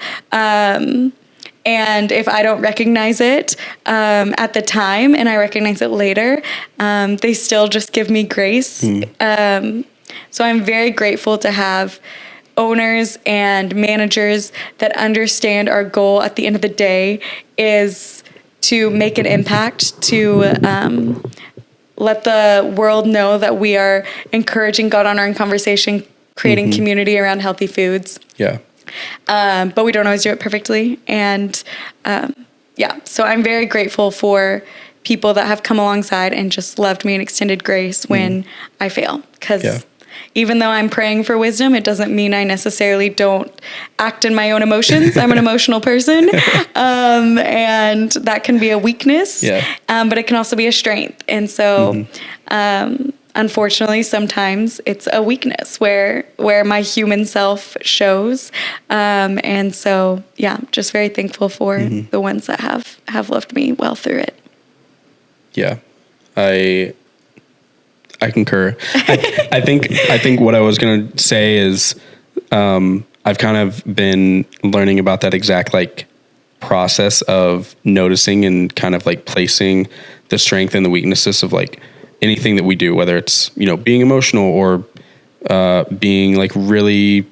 And if I don't recognize it at the time and I recognize it later, they still just give me grace. So I'm very grateful to have owners and managers that understand our goal at the end of the day is to make an impact, to let the world know that we are encouraging God honoring conversation, creating community around healthy foods. Yeah. But we don't always do it perfectly. And so I'm very grateful for people that have come alongside and just loved me and extended grace when I fail. Because even though I'm praying for wisdom, it doesn't mean I necessarily don't act in my own emotions. I'm an emotional person. And that can be a weakness, but it can also be a strength. And so, unfortunately, sometimes it's a weakness where my human self shows. And so, just very thankful for the ones that have loved me well through it. Yeah, I concur. I think what I was going to say is I've kind of been learning about that exact like process of noticing and kind of like placing the strength and the weaknesses of like anything that we do, whether it's, being emotional or being like really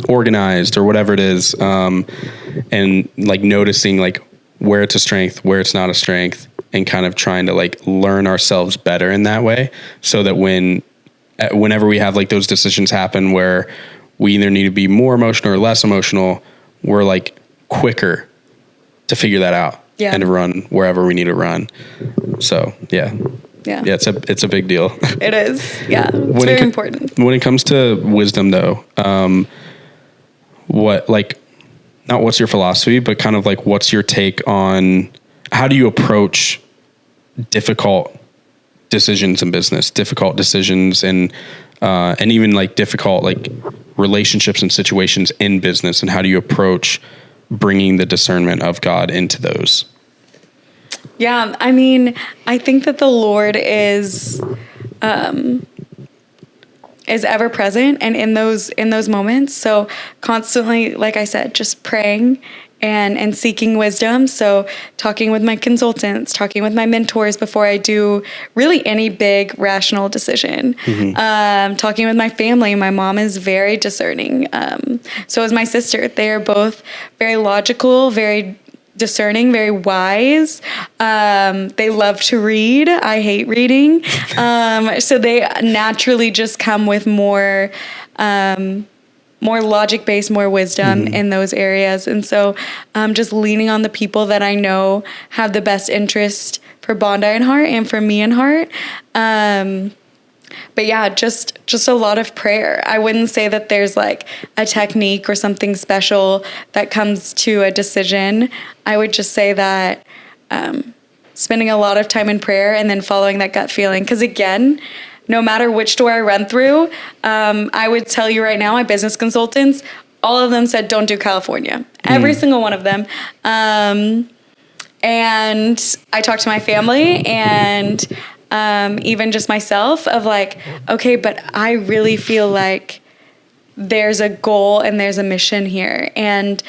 organized or whatever it is. And like noticing like where it's a strength, where it's not a strength, and kind of trying to like learn ourselves better in that way, so that whenever we have like those decisions happen where we either need to be more emotional or less emotional, we're like quicker to figure that out and to run wherever we need to run. So yeah, it's a big deal. It is. Yeah. It's very important. When it comes to wisdom though, what's your philosophy, but kind of like, what's your take on how do you approach difficult decisions in business, difficult decisions and even like difficult like relationships and situations in business, and how do you approach bringing the discernment of God into those? Yeah, I mean, I think that the Lord is ever present and in those moments. So constantly, like I said, just praying and seeking wisdom. So talking with my consultants, talking with my mentors before I do really any big rational decision. Talking with my family. My mom is very discerning. So is my sister. They are both very logical, very discerning, very wise. They love to read. I hate reading. So they naturally just come with more logic-based, more wisdom in those areas. And so just leaning on the people that I know have the best interest for Bondi in heart and for me in heart. But yeah, just a lot of prayer. I wouldn't say that there's like a technique or something special that comes to a decision. I would just say that spending a lot of time in prayer and then following that gut feeling. Because again, no matter which door I run through, I would tell you right now, my business consultants, all of them said, don't do California. Every single one of them. And I talked to my family and even just myself of like, okay, but I really feel like there's a goal and there's a mission here. And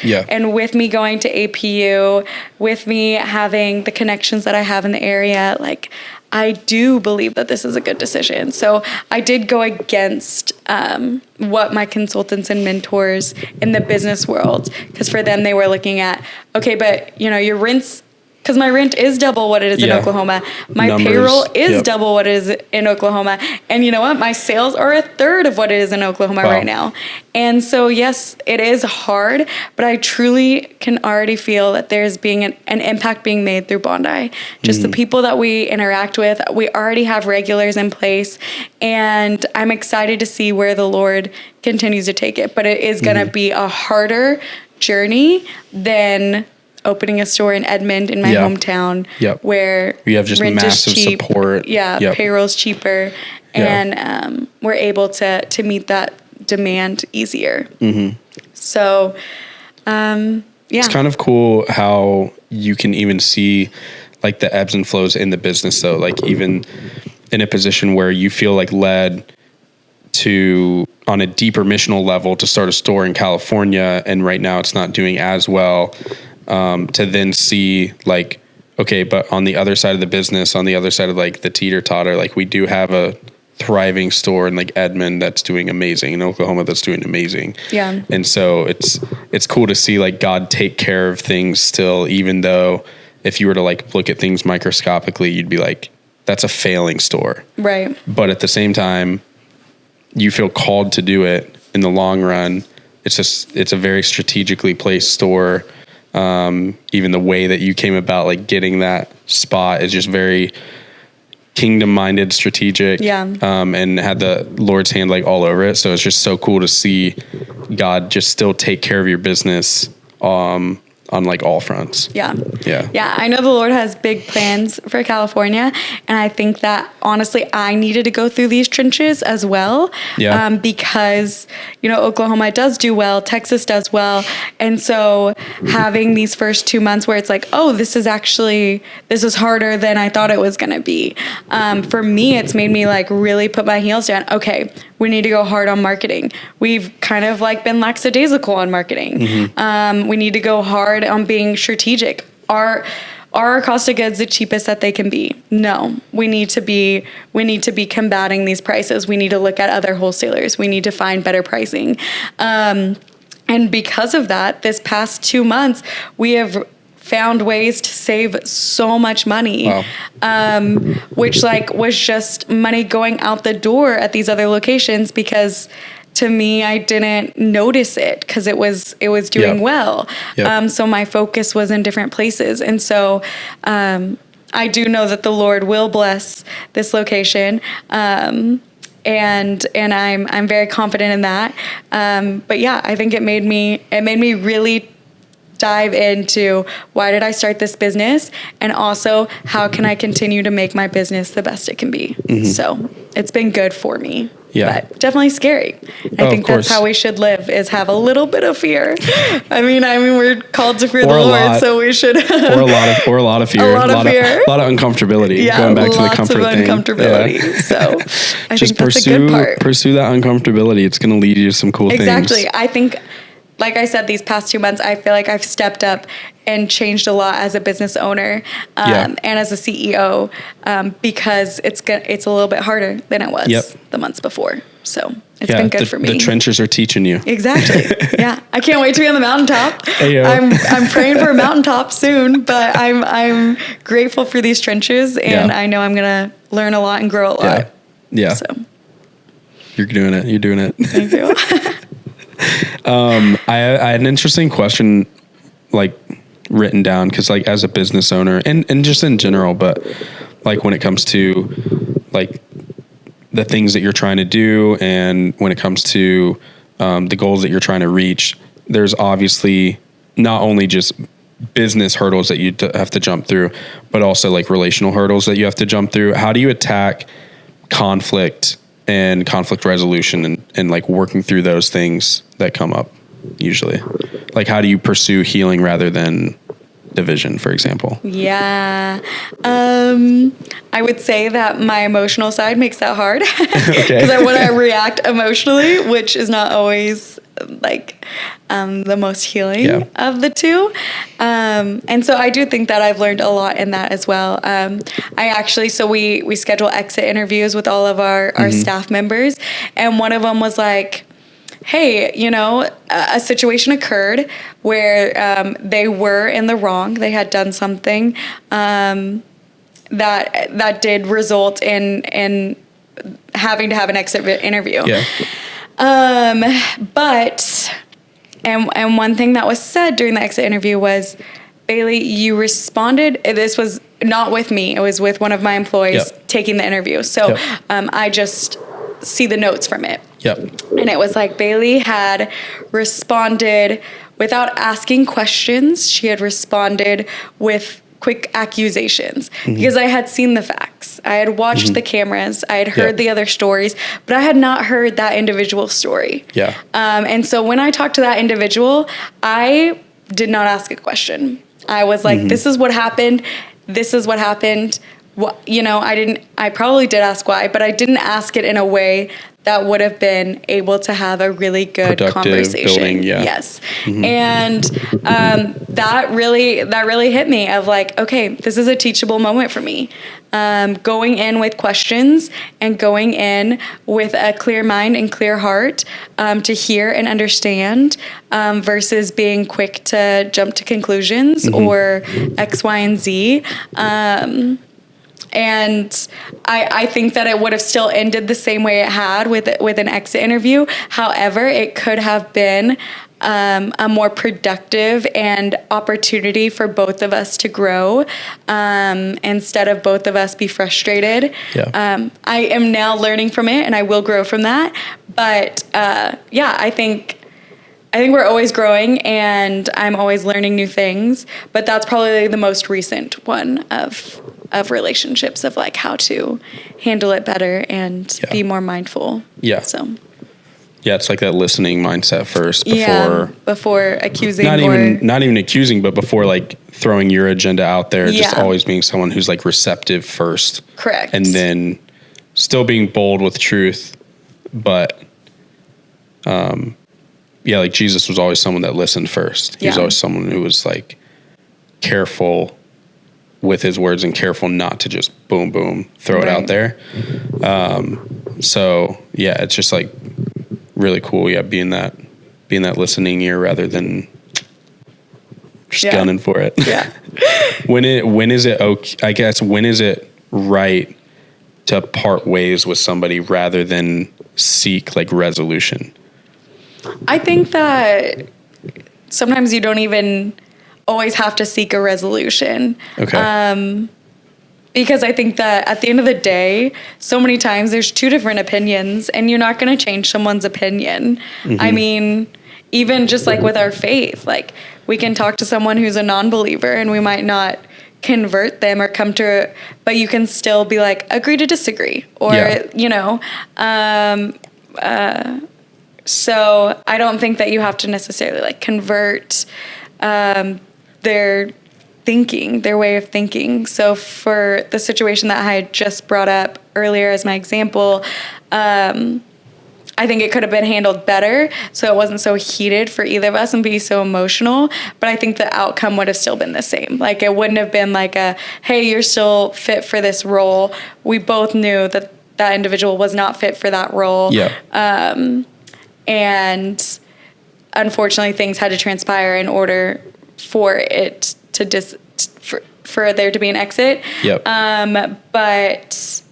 with me going to APU, with me having the connections that I have in the area, like I do believe that this is a good decision. So I did go against what my consultants and mentors in the business world, because for them, they were looking at, okay, but your rent's, because my rent is double what it is in Oklahoma. My payroll is double what it is in Oklahoma. And you know what? My sales are a third of what it is in Oklahoma right now. And so, yes, it is hard, but I truly can already feel that there's being an impact being made through Bondi. Just the people that we interact with, we already have regulars in place. And I'm excited to see where the Lord continues to take it. But it is going to be a harder journey than opening a store in Edmond in my hometown, where we have just rent massive is cheap. support. Payroll's cheaper, and we're able to meet that demand easier. So, it's kind of cool how you can even see like the ebbs and flows in the business though, like even in a position where you feel like led to on a deeper missional level to start a store in California, and right now it's not doing as well, to then see like, okay, but on the other side of the business, on the other side of like the teeter totter, like we do have a thriving store in like Edmond that's doing amazing, in Oklahoma that's doing amazing. Yeah. And so it's cool to see like God take care of things still, even though if you were to like look at things microscopically, you'd be like, that's a failing store. Right. But at the same time, you feel called to do it in the long run. It's a very strategically placed store. Even the way that you came about like getting that spot is just very kingdom-minded, strategic, and had the Lord's hand like all over it. So it's just so cool to see God just still take care of your business on like all fronts. Yeah. I know the Lord has big plans for California, and I think that honestly I needed to go through these trenches as well, because Oklahoma does do well, Texas does well, and so having these first 2 months where it's like, oh, this is harder than I thought it was gonna be. For me, it's made me like really put my heels down. Okay, we need to go hard on marketing. We've kind of like been lackadaisical on marketing. We need to go hard on being strategic. Are our cost of goods the cheapest that they can be? No. We need to be combating these prices. We need to look at other wholesalers. We need to find better pricing. And because of that, this past 2 months, we have found ways to save so much money, which like was just money going out the door at these other locations, because to me, I didn't notice it because it was doing well. So my focus was in different places. And so I do know that the Lord will bless this location. And I'm very confident in that. But yeah, I think it made me really dive into why did I start this business, and also how can I continue to make my business the best it can be. So it's been good for me. But definitely scary. I think that's how we should live, is have a little bit of fear. I mean, we're called to fear the Lord, so we should. or a lot of fear. A lot of uncomfortability. Going back to the comfort thing. Uncomfortability. So I think that's a good part. Pursue that uncomfortability. It's going to lead you to some cool things. Exactly. I think, like I said, these past 2 months, I feel like I've stepped up and changed a lot as a business owner, and as a CEO, because it's a little bit harder than it was the months before. So it's been good for me. The trenches are teaching you. Exactly. I can't wait to be on the mountaintop. I'm praying for a mountaintop soon, but I'm grateful for these trenches, and I know I'm gonna learn a lot and grow a lot. So you're doing it. Thank you. I had an interesting question, like written down, because like as a business owner and just in general, but like when it comes to like the things that you're trying to do, and when it comes to the goals that you're trying to reach, there's obviously not only just business hurdles that you have to jump through, but also like relational hurdles that you have to jump through. How do you attack conflict and conflict resolution and like working through those things that come up usually? Like, how do you pursue healing rather than division, for example? I would say that my emotional side makes that hard, because I want to react emotionally, which is not always like the most healing of the two. And so I do think that I've learned a lot in that as well. We schedule exit interviews with all of our staff members, and one of them was like, hey, a situation occurred where they were in the wrong. They had done something that did result in having to have an exit interview. But one thing that was said during the exit interview was, Bailey, you responded. This was not with me. It was with one of my employees taking the interview. So I just see the notes from it. And it was like Bailey had responded without asking questions, she had responded with quick accusations because I had seen the facts. I had watched the cameras. I had heard the other stories, but I had not heard that individual story. Yeah. And so when I talked to that individual, I did not ask a question. I was like, this is what happened. This is what happened. I probably did ask why, but I didn't ask it in a way that would have been able to have a really good conversation. Building, Yes. And that really hit me of like, okay, this is a teachable moment for me. Going in with questions and going in with a clear mind and clear heart to hear and understand versus being quick to jump to conclusions or X, Y, and Z. And I think that it would have still ended the same way it had with an exit interview. However, it could have been a more productive and opportunity for both of us to grow instead of both of us be frustrated. Yeah. I am now learning from it and I will grow from that. But I think we're always growing and I'm always learning new things. But that's probably the most recent one of relationships of like how to handle it better and be more mindful. Yeah. So. Yeah, it's like that listening mindset first before accusing. Not even accusing, but before like throwing your agenda out there. Just always being someone who's like receptive first. Correct. And then still being bold with truth, but like Jesus was always someone that listened first. He was always someone who was like careful with his words and careful not to just boom, boom, throw it out there. It's just like really cool. Yeah. Being that listening ear rather than just gunning for it. Yeah. When is it okay? I guess, when is it right to part ways with somebody rather than seek like resolution? I think that sometimes you don't even always have to seek a resolution. Okay. Because I think that at the end of the day, so many times there's two different opinions and you're not going to change someone's opinion. I mean, even just like with our faith, like we can talk to someone who's a non-believer and we might not convert them or come to, but you can still be like, agree to disagree or, so I don't think that you have to necessarily like convert their way of thinking. So for the situation that I had just brought up earlier as my example, I think it could have been handled better so it wasn't so heated for either of us and be so emotional, but I think the outcome would have still been the same. Like it wouldn't have been like hey, you're still fit for this role. We both knew that that individual was not fit for that role. Yeah. And unfortunately things had to transpire in order for it to for there to be an exit. Yep. But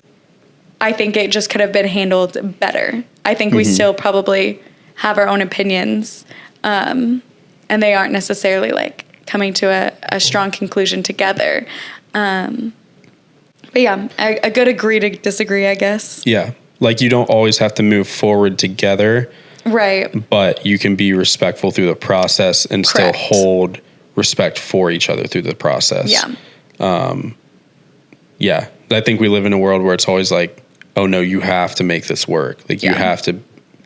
I think it just could have been handled better. I think we still probably have our own opinions, and they aren't necessarily like coming to a strong conclusion together. But yeah, a good agree to disagree, I guess. Yeah. Like you don't always have to move forward together. Right. But you can be respectful through the process and Correct. still hold respect for each other through the process. Yeah. I think we live in a world where it's always like, oh no, you have to make this work. Like you have to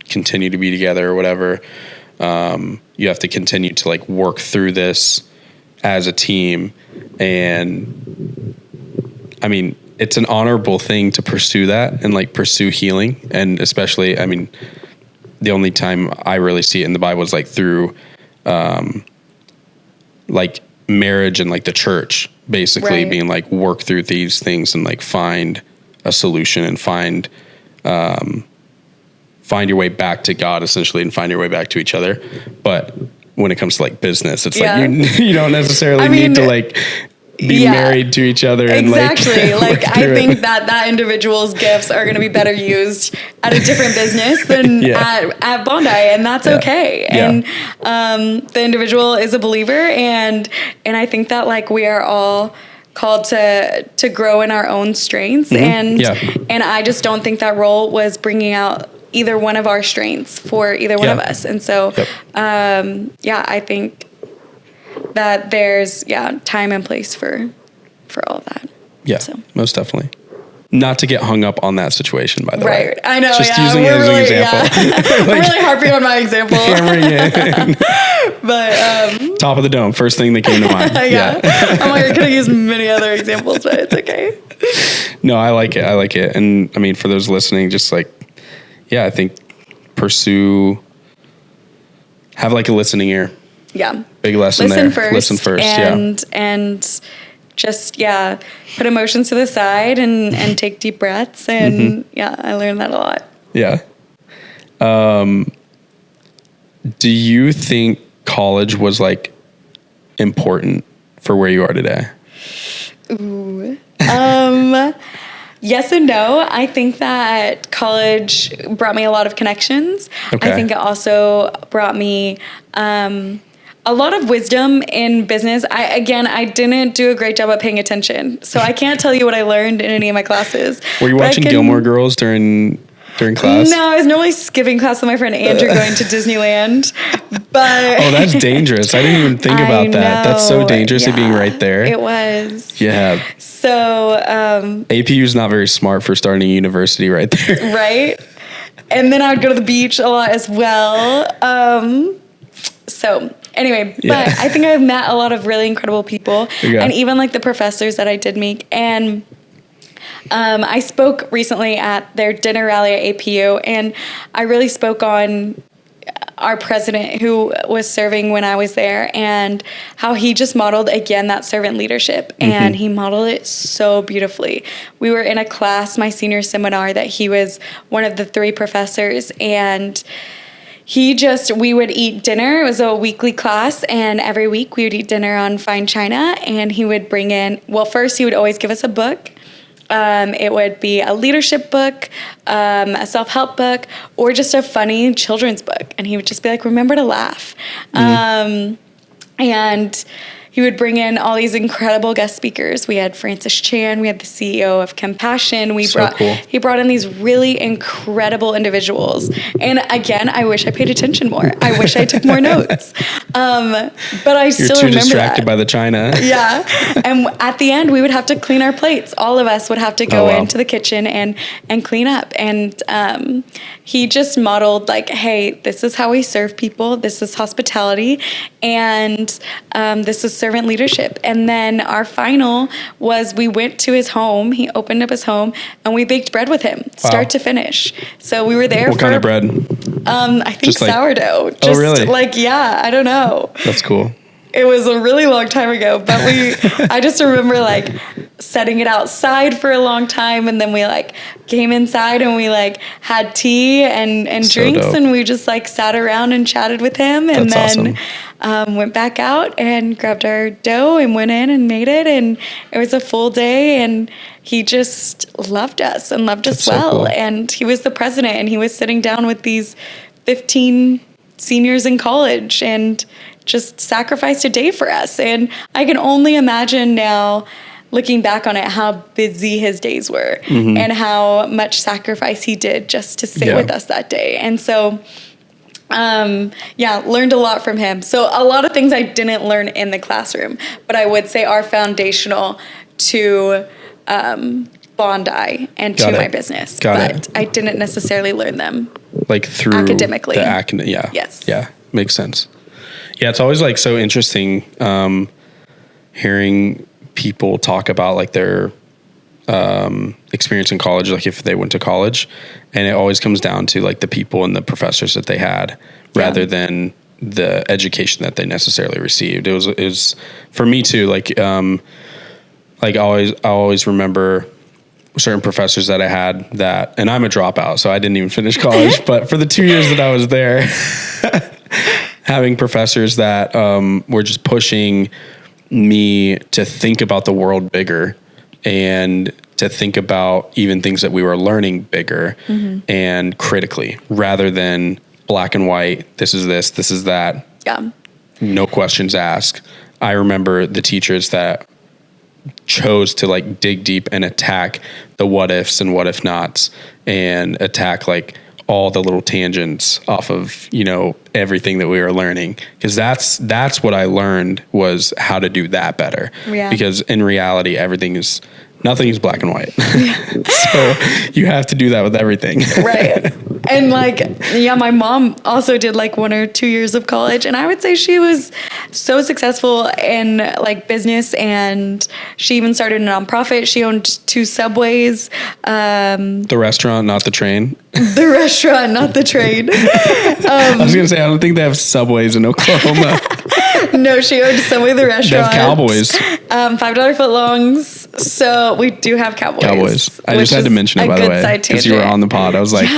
continue to be together or whatever. You have to continue to like work through this as a team. And I mean, it's an honorable thing to pursue that and like pursue healing. And especially, I mean, the only time I really see it in the Bible is like through, like marriage and like the church basically being like work through these things and like find a solution and find your way back to God essentially and find your way back to each other. But when it comes to like business, it's like you don't necessarily need to like be married to each other. Exactly. And like I think that individual's gifts are going to be better used at a different business than at Bondi, and that's okay. And the individual is a believer, and I think that like we are all called to grow in our own strengths, and I just don't think that role was bringing out either one of our strengths for either one of us. And so, I think that there's, time and place for all of that. Yeah, so. Most definitely. Not to get hung up on that situation, by the way. Right, I know, just using it as an example. I'm really harping on my example. Hammering it. But top of the dome, first thing that came to mind. I'm like, I could have used many other examples, but it's okay. No, I like it. And I mean, for those listening, just like, I think have like a listening ear. Yeah. Big lesson there. Listen first. And just, put emotions to the side and take deep breaths. And I learned that a lot. Yeah. Do you think college was like important for where you are today? Ooh. Yes and no. I think that college brought me a lot of connections. Okay. I think it also brought me a lot of wisdom in business. I didn't do a great job at paying attention, so I can't tell you what I learned in any of my classes. Were you watching Gilmore Girls during class? No, I was normally skipping class with my friend Andrew going to Disneyland. But that's dangerous. I didn't even think about that. That's so dangerous being right there. It was. Yeah. So APU's not very smart for starting a university right there. Right. And then I would go to the beach a lot as well. So anyway, but I think I've met a lot of really incredible people, and even like the professors that I did meet. And I spoke recently at their dinner rally at APU, and I really spoke on our president who was serving when I was there, and how he just modeled again that servant leadership, and he modeled it so beautifully. We were in a class, my senior seminar, that he was one of the 3 professors, and we would eat dinner. It was a weekly class, and every week we would eat dinner on fine china, and he would bring in, first he would always give us a book. It would be a leadership book, a self-help book, or just a funny children's book. And he would just be like, remember to laugh. And he would bring in all these incredible guest speakers. We had Francis Chan. We had the CEO of Compassion. He brought in these really incredible individuals. And again, I wish I paid attention more. I wish I took more notes. But I still remember that. You're too distracted by the china. Yeah. And at the end, we would have to clean our plates. All of us would have to go into the kitchen and clean up. And he just modeled like, hey, this is how we serve people. This is hospitality. And this is servant leadership. And then our final was we went to his home. He opened up his home, and we baked bread with him, start to finish. So we were there. What kind of bread? I think just sourdough. Just really? I don't know. That's cool. It was a really long time ago, but I just remember like setting it outside for a long time, and then we like came inside and we like had tea and drinks, and we just like sat around and chatted with him, and then went back out and grabbed our dough and went in and made it, and it was a full day, and he just loved us and loved us well. So cool. And he was the president, and he was sitting down with these 15 seniors in college and just sacrificed a day for us. And I can only imagine now, looking back on it, how busy his days were and how much sacrifice he did just to sit with us that day. And so, learned a lot from him. So a lot of things I didn't learn in the classroom, but I would say are foundational to Bondi and to my business. But I didn't necessarily learn them like through academically. Yes. Yeah. Makes sense. Yeah. It's always like so interesting, hearing people talk about like their, experience in college, like if they went to college, and it always comes down to like the people and the professors that they had rather than the education that they necessarily received. It was for me too, like I always remember certain professors that I had that, and I'm a dropout, so I didn't even finish college, but for the 2 years that I was there, having professors that were just pushing me to think about the world bigger and to think about even things that we were learning bigger and critically, rather than black and white, this is this, this is that. Yeah. No questions asked. I remember the teachers that chose to like dig deep and attack the what ifs and what if nots, and attack like all the little tangents off of, everything that we were learning. Because that's what I learned, was how to do that better. Yeah. Because in reality, nothing is black and white. So you have to do that with everything. Right. And my mom also did 1 or 2 years of college, and I would say she was so successful in business, and she even started a nonprofit. She owned 2 Subways. The restaurant, not the train. The restaurant, not the train. I was going to say, I don't think they have Subways in Oklahoma. No, she owned Subway, the restaurant. They have Cowboys. $5 footlongs. So we do have Cowboys. I just had to mention it, by the way, because you were on the pod. I was like,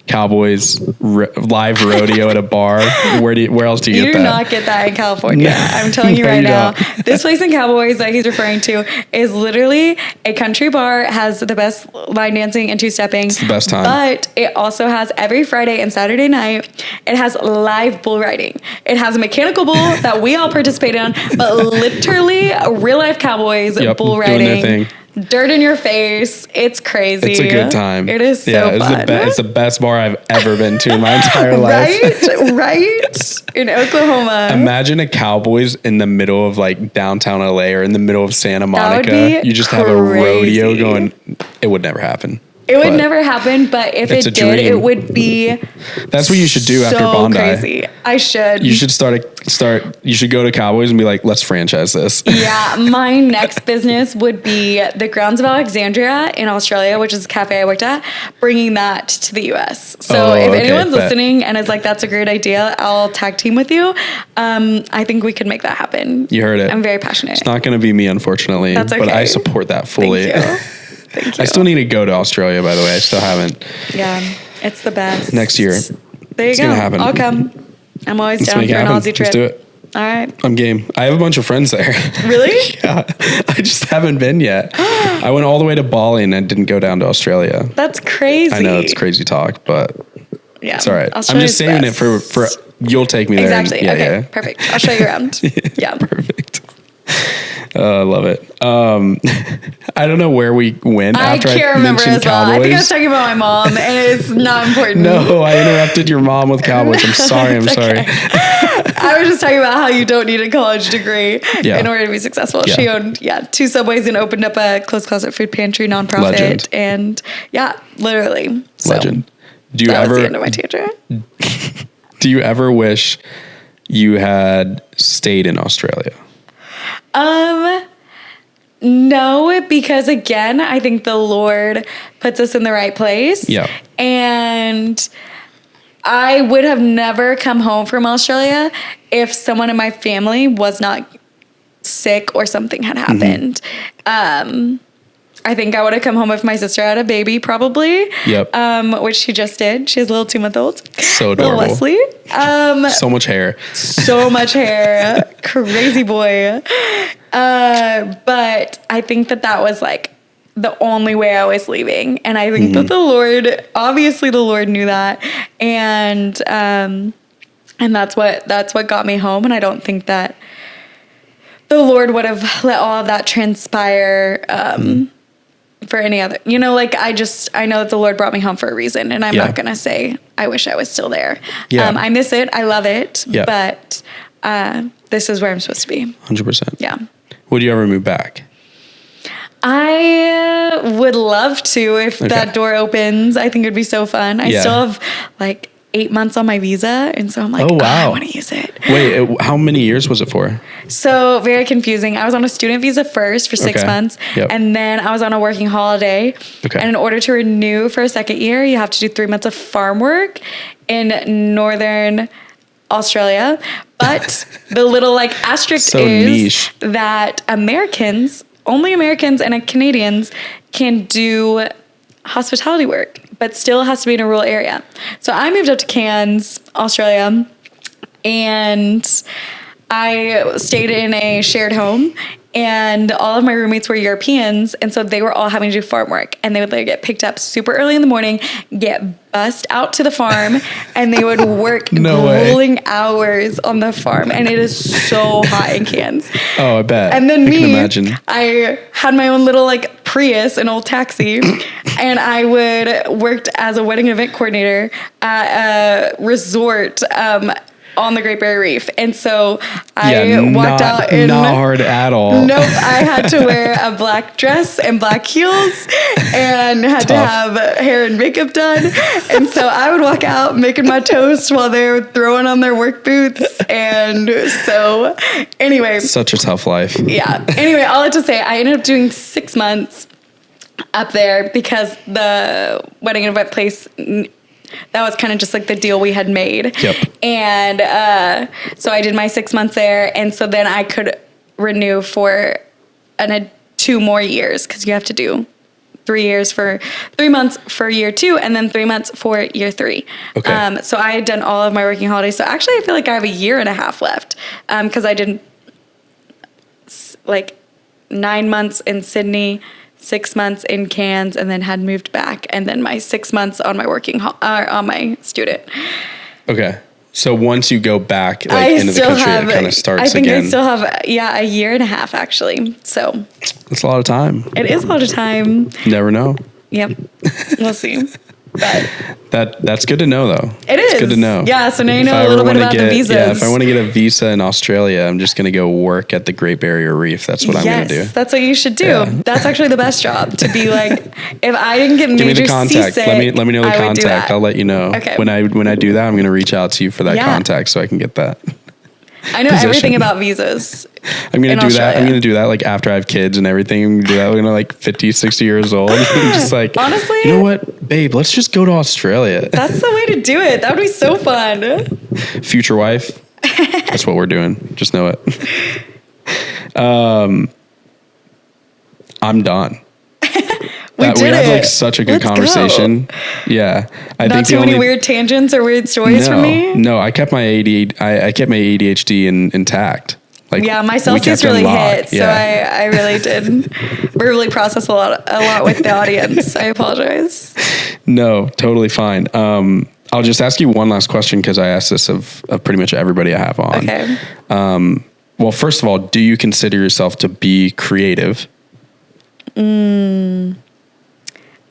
Cowboys live rodeo at a bar. Where else do you get that? You do not get that in California. No. I'm telling you right now. This place in Cowboys that he's referring to is literally a country bar. Has the best line dancing and 2-stepping. It's the best time. But it also has every Friday and Saturday night. It has live bull riding. It has a mechanical bull that we all participate in, but literally real life Cowboys bull riding. Doing their thing. Dirt in your face. It's crazy. It's a good time. It is so fun. It's the best bar I've ever been to in my entire life. Right? In Oklahoma. Imagine a Cowboys in the middle of downtown LA or in the middle of Santa Monica. You just have a rodeo going. It would never happen. It would never happen, but if it did, dream. It would be. That's what you should do after Bondi. Crazy. I should. You should You should go to Cowboys and be like, let's franchise this. Yeah, my next business would be the Grounds of Alexandria in Australia, which is a cafe I worked at. Bringing that to the U.S. So if anyone's listening and is like, that's a great idea, I'll tag team with you. I think we could make that happen. You heard it. I'm very passionate. It's not going to be me, unfortunately. That's okay. But I support that fully. Thank you. Thank you. I still need to go to Australia, by the way. I still haven't. Yeah, it's the best. Next year. There you go. Gonna happen. I'll come. I'm always down for an Aussie trip. Let's do it. All right. I'm game. I have a bunch of friends there. Really? Yeah. I just haven't been yet. I went all the way to Bali and I didn't go down to Australia. That's crazy. I know it's crazy talk, but yeah, it's all right. I'm just saving it for you'll take me there. Exactly. Okay. Perfect. I'll show you around. Yeah. Perfect. I love it. I don't know where we went after I can't remember as well. Cowboys. I think I was talking about my mom, and it's not important. No, I interrupted your mom with Cowboys. I'm sorry. I'm sorry. I was just talking about how you don't need a college degree in order to be successful. Yeah. She owned 2 Subways and opened up a closed closet food pantry nonprofit. Legend. And literally. So legend. Do you that ever? was the end of my tangent. Do you ever wish you had stayed in Australia? No, because again, I think the Lord puts us in the right place. Yeah. And I would have never come home from Australia if someone in my family was not sick or something had happened. Mm-hmm. I think I would have come home if my sister had a baby, probably. Yep. Which she just did. She has a little 2-month-old. So adorable. Little Wesley. So much hair. So much hair. Crazy boy. But I think that was the only way I was leaving. And I think that the Lord knew that. And that's what got me home. And I don't think that the Lord would have let all of that transpire, for any other, I know that the Lord brought me home for a reason, and I'm not going to say I wish I was still there. Yeah. I miss it. I love it. Yeah. But, this is where I'm supposed to be. 100%. Yeah. Would you ever move back? I would love to if that door opens. I think it'd be so fun. I still have 8 months on my visa, and so I'm like, oh wow, I want to use it. Wait, how many years was it for? So very confusing. I was on a student visa first for 6 months, and then I was on a working holiday. Okay. And in order to renew for a second year, you have to do 3 months of farm work in northern Australia. But the little asterisk is niche. That only Americans and Canadians can do hospitality work, but still has to be in a rural area. So I moved up to Cairns, Australia, and I stayed in a shared home, and all of my roommates were Europeans, and so they were all having to do farm work, and they would get picked up super early in the morning, get bussed out to the farm, and they would work grueling hours on the farm, and it is so hot in Cairns. Oh, I bet. And then I had my own little Prius, an old taxi, and I worked as a wedding event coordinator at a resort on the Great Barrier Reef. And so I walked out in... Not hard at all. Nope. I had to wear a black dress and black heels and had to have hair and makeup done. And so I would walk out making my toast while they were throwing on their work boots. And so anyway. Such a tough life. Yeah. Anyway, all that to say, I ended up doing 6 months up there because the wedding and event place... That was kind of just like the deal we had made. Yep. And so I did my 6 months there. And so then I could renew for 2 more years because you have to do 3 years for 3 months for year 2 and then 3 months for year 3. Okay. So I had done all of my working holidays. So actually I feel like I have a year and a half left because I did like 9 months in Sydney, 6 months in Cairns, and then had moved back, and then my 6 months on my on my student. Okay, so once you go back into the country, it kind of starts again. I think I still have a year and a half actually. So it's a lot of time. It is a lot of time. Never know. Yep, we'll see. But that's good to know, though. It's good to know. Yeah, so now you know a little bit about the visas. Yeah, if I want to get a visa in Australia, I'm just going to go work at the Great Barrier Reef. That's what I'm going to do. That's what you should do. Yeah. That's actually the best job, to be like, if I didn't get Give major me the contact. seasick, let me know the contact. I'll let you know. Okay. When I do that, I'm going to reach out to you for that contact so I can get that. I know everything about visas. I'm going to do that. I'm going to do that like after I have kids and everything. I'm going to do that when I'm like 50, 60 years old. I'm just like, honestly, you know what, babe, let's just go to Australia. That's the way to do it. That would be so fun. Future wife. That's what we're doing. Just know it. I'm done. We had like such a good conversation. Go. Yeah. I Not think too many weird tangents or weird stories from me. No, I kept my ADHD intact. Like, yeah, my Celsius really hit, so I really did verbally process a lot with the audience. I apologize. No, totally fine. I'll just ask you one last question because I asked this of pretty much everybody I have on. Okay. Well, first of all, do you consider yourself to be creative?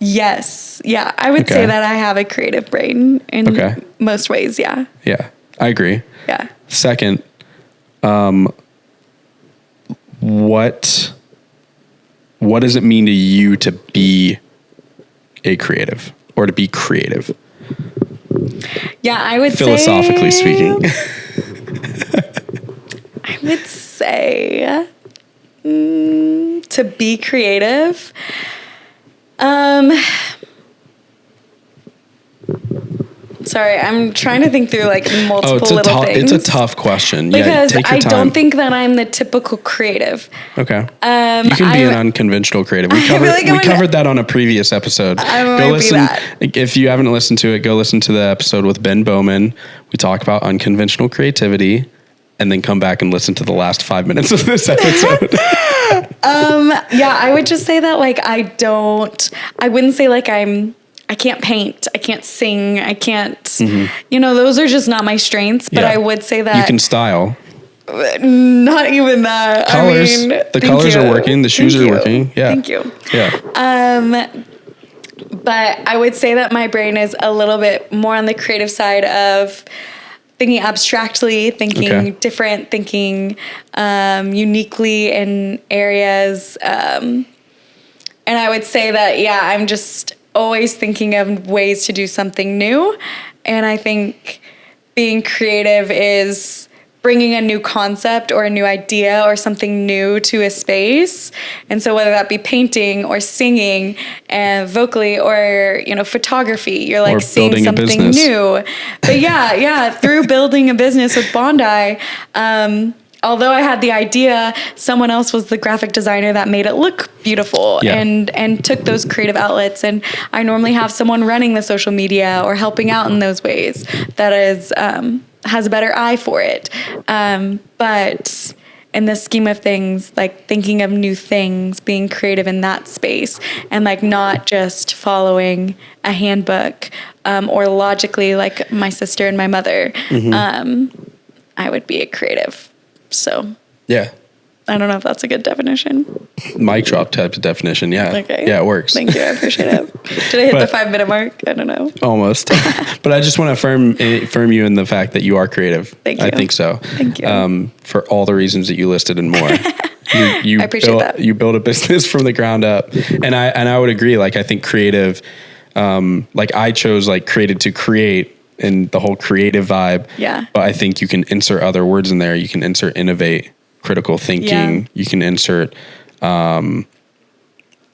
Yes. Yeah, I would say that I have a creative brain in most ways, yeah. Yeah, I agree. Yeah. Second, what does it mean to you to be a creative or to be creative? Yeah, I would philosophically speaking. I would say to be creative. Sorry, I'm trying to think through like multiple little things. It's a tough question. Because I don't think that I'm the typical creative. Okay. You can be an unconventional creative. We covered that on a previous episode. Go listen. If you haven't listened to it, go listen to the episode with Ben Bowman. We talk about unconventional creativity, and then come back and listen to the last 5 minutes of this episode. Yeah, I would just say that like I wouldn't say like I can't paint, I can't sing, I can't, those are just not my strengths, but I would say that. You can style. Not even that. Colors. The colors are working, the shoes are working. Yeah. Thank you. Yeah. But I would say that my brain is a little bit more on the creative side of thinking abstractly, thinking different, thinking uniquely in areas. And I would say that, I'm just always thinking of ways to do something new. And I think being creative is bringing a new concept or a new idea or something new to a space. And so whether that be painting or singing and vocally or, photography, you're like seeing something new. But through building a business with Bondi, although I had the idea, someone else was the graphic designer that made it look beautiful and took those creative outlets. And I normally have someone running the social media or helping out in those ways that is has a better eye for it. But in the scheme of things, like thinking of new things, being creative in that space, and like not just following a handbook or logically like my sister and my mother, I would be a creative. So yeah, I don't know if that's a good definition. Mic drop type of definition. Yeah. Okay. Yeah, it works. Thank you. I appreciate it. Did I hit the 5 minute mark? I don't know. Almost. But I just want to affirm you in the fact that you are creative. Thank you. I think so. Thank you. For all the reasons that you listed and more. You I appreciate that. You build a business from the ground up. And I would agree. Like, I think creative, like I chose like created to create and the whole creative vibe. Yeah. But I think you can insert other words in there. You can insert innovate, critical thinking. Yeah. You can insert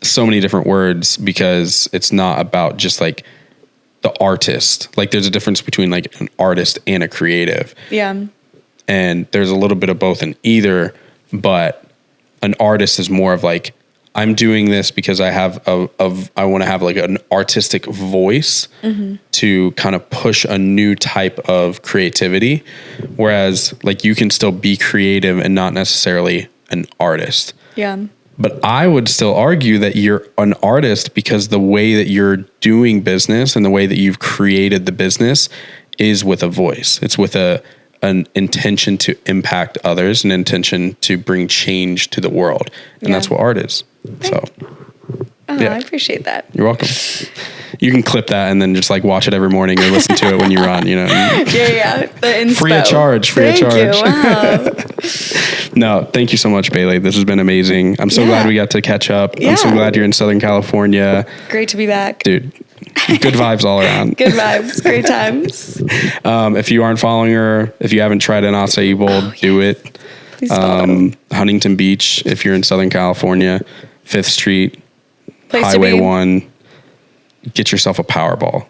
so many different words, because it's not about just like the artist. Like, there's a difference between like an artist and a creative. Yeah. And there's a little bit of both in either, but an artist is more of like, I'm doing this because I have I want to have like an artistic voice to kind of push a new type of creativity. Whereas like you can still be creative and not necessarily an artist. Yeah. But I would still argue that you're an artist because the way that you're doing business and the way that you've created the business is with a voice. It's with an intention to impact others, an intention to bring change to the world. And that's what art is. So, I appreciate that. You're welcome. You can clip that and then just like watch it every morning or listen to it when you run, you know. Yeah. The inspo. Free of charge. Thank you. Wow. No, thank you so much, Bailey. This has been amazing. I'm so glad we got to catch up. Yeah. I'm so glad you're in Southern California. Great to be back. Dude, good vibes all around. Good vibes. Great times. If you aren't following her, if you haven't tried an acai bowl, do it. Please follow. Huntington Beach, if you're in Southern California, 5th Street, Place Highway to be. 1, get yourself a Powerball.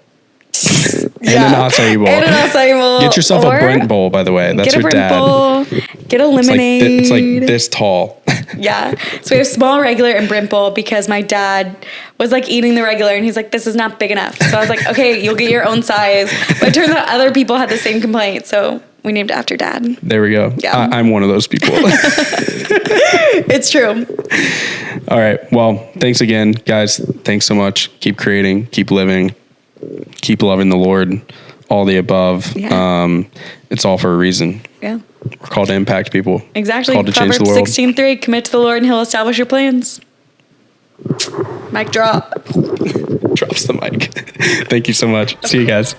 And an acai bowl. And an acai bowl. Get yourself a Or Brent bowl, by the way. That's get a your Brent dad. bowl. Get a lemonade. It's like this tall. Yeah. So we have small, regular, and Brent bowl because my dad was like eating the regular and he's like, this is not big enough. So I was like, okay, you'll get your own size. But it turns out other people had the same complaint. So we named it after dad. There we go. Yeah. I'm one of those people. It's true. All right. Well, thanks again, guys. Thanks so much. Keep creating, keep living, keep loving the Lord, all the above. Yeah. It's all for a reason. Yeah. We're called to impact people. Exactly. Called to change Proverbs the world. 16:3, commit to the Lord and he'll establish your plans. Mic drop. Drops the mic. Thank you so much. See you guys.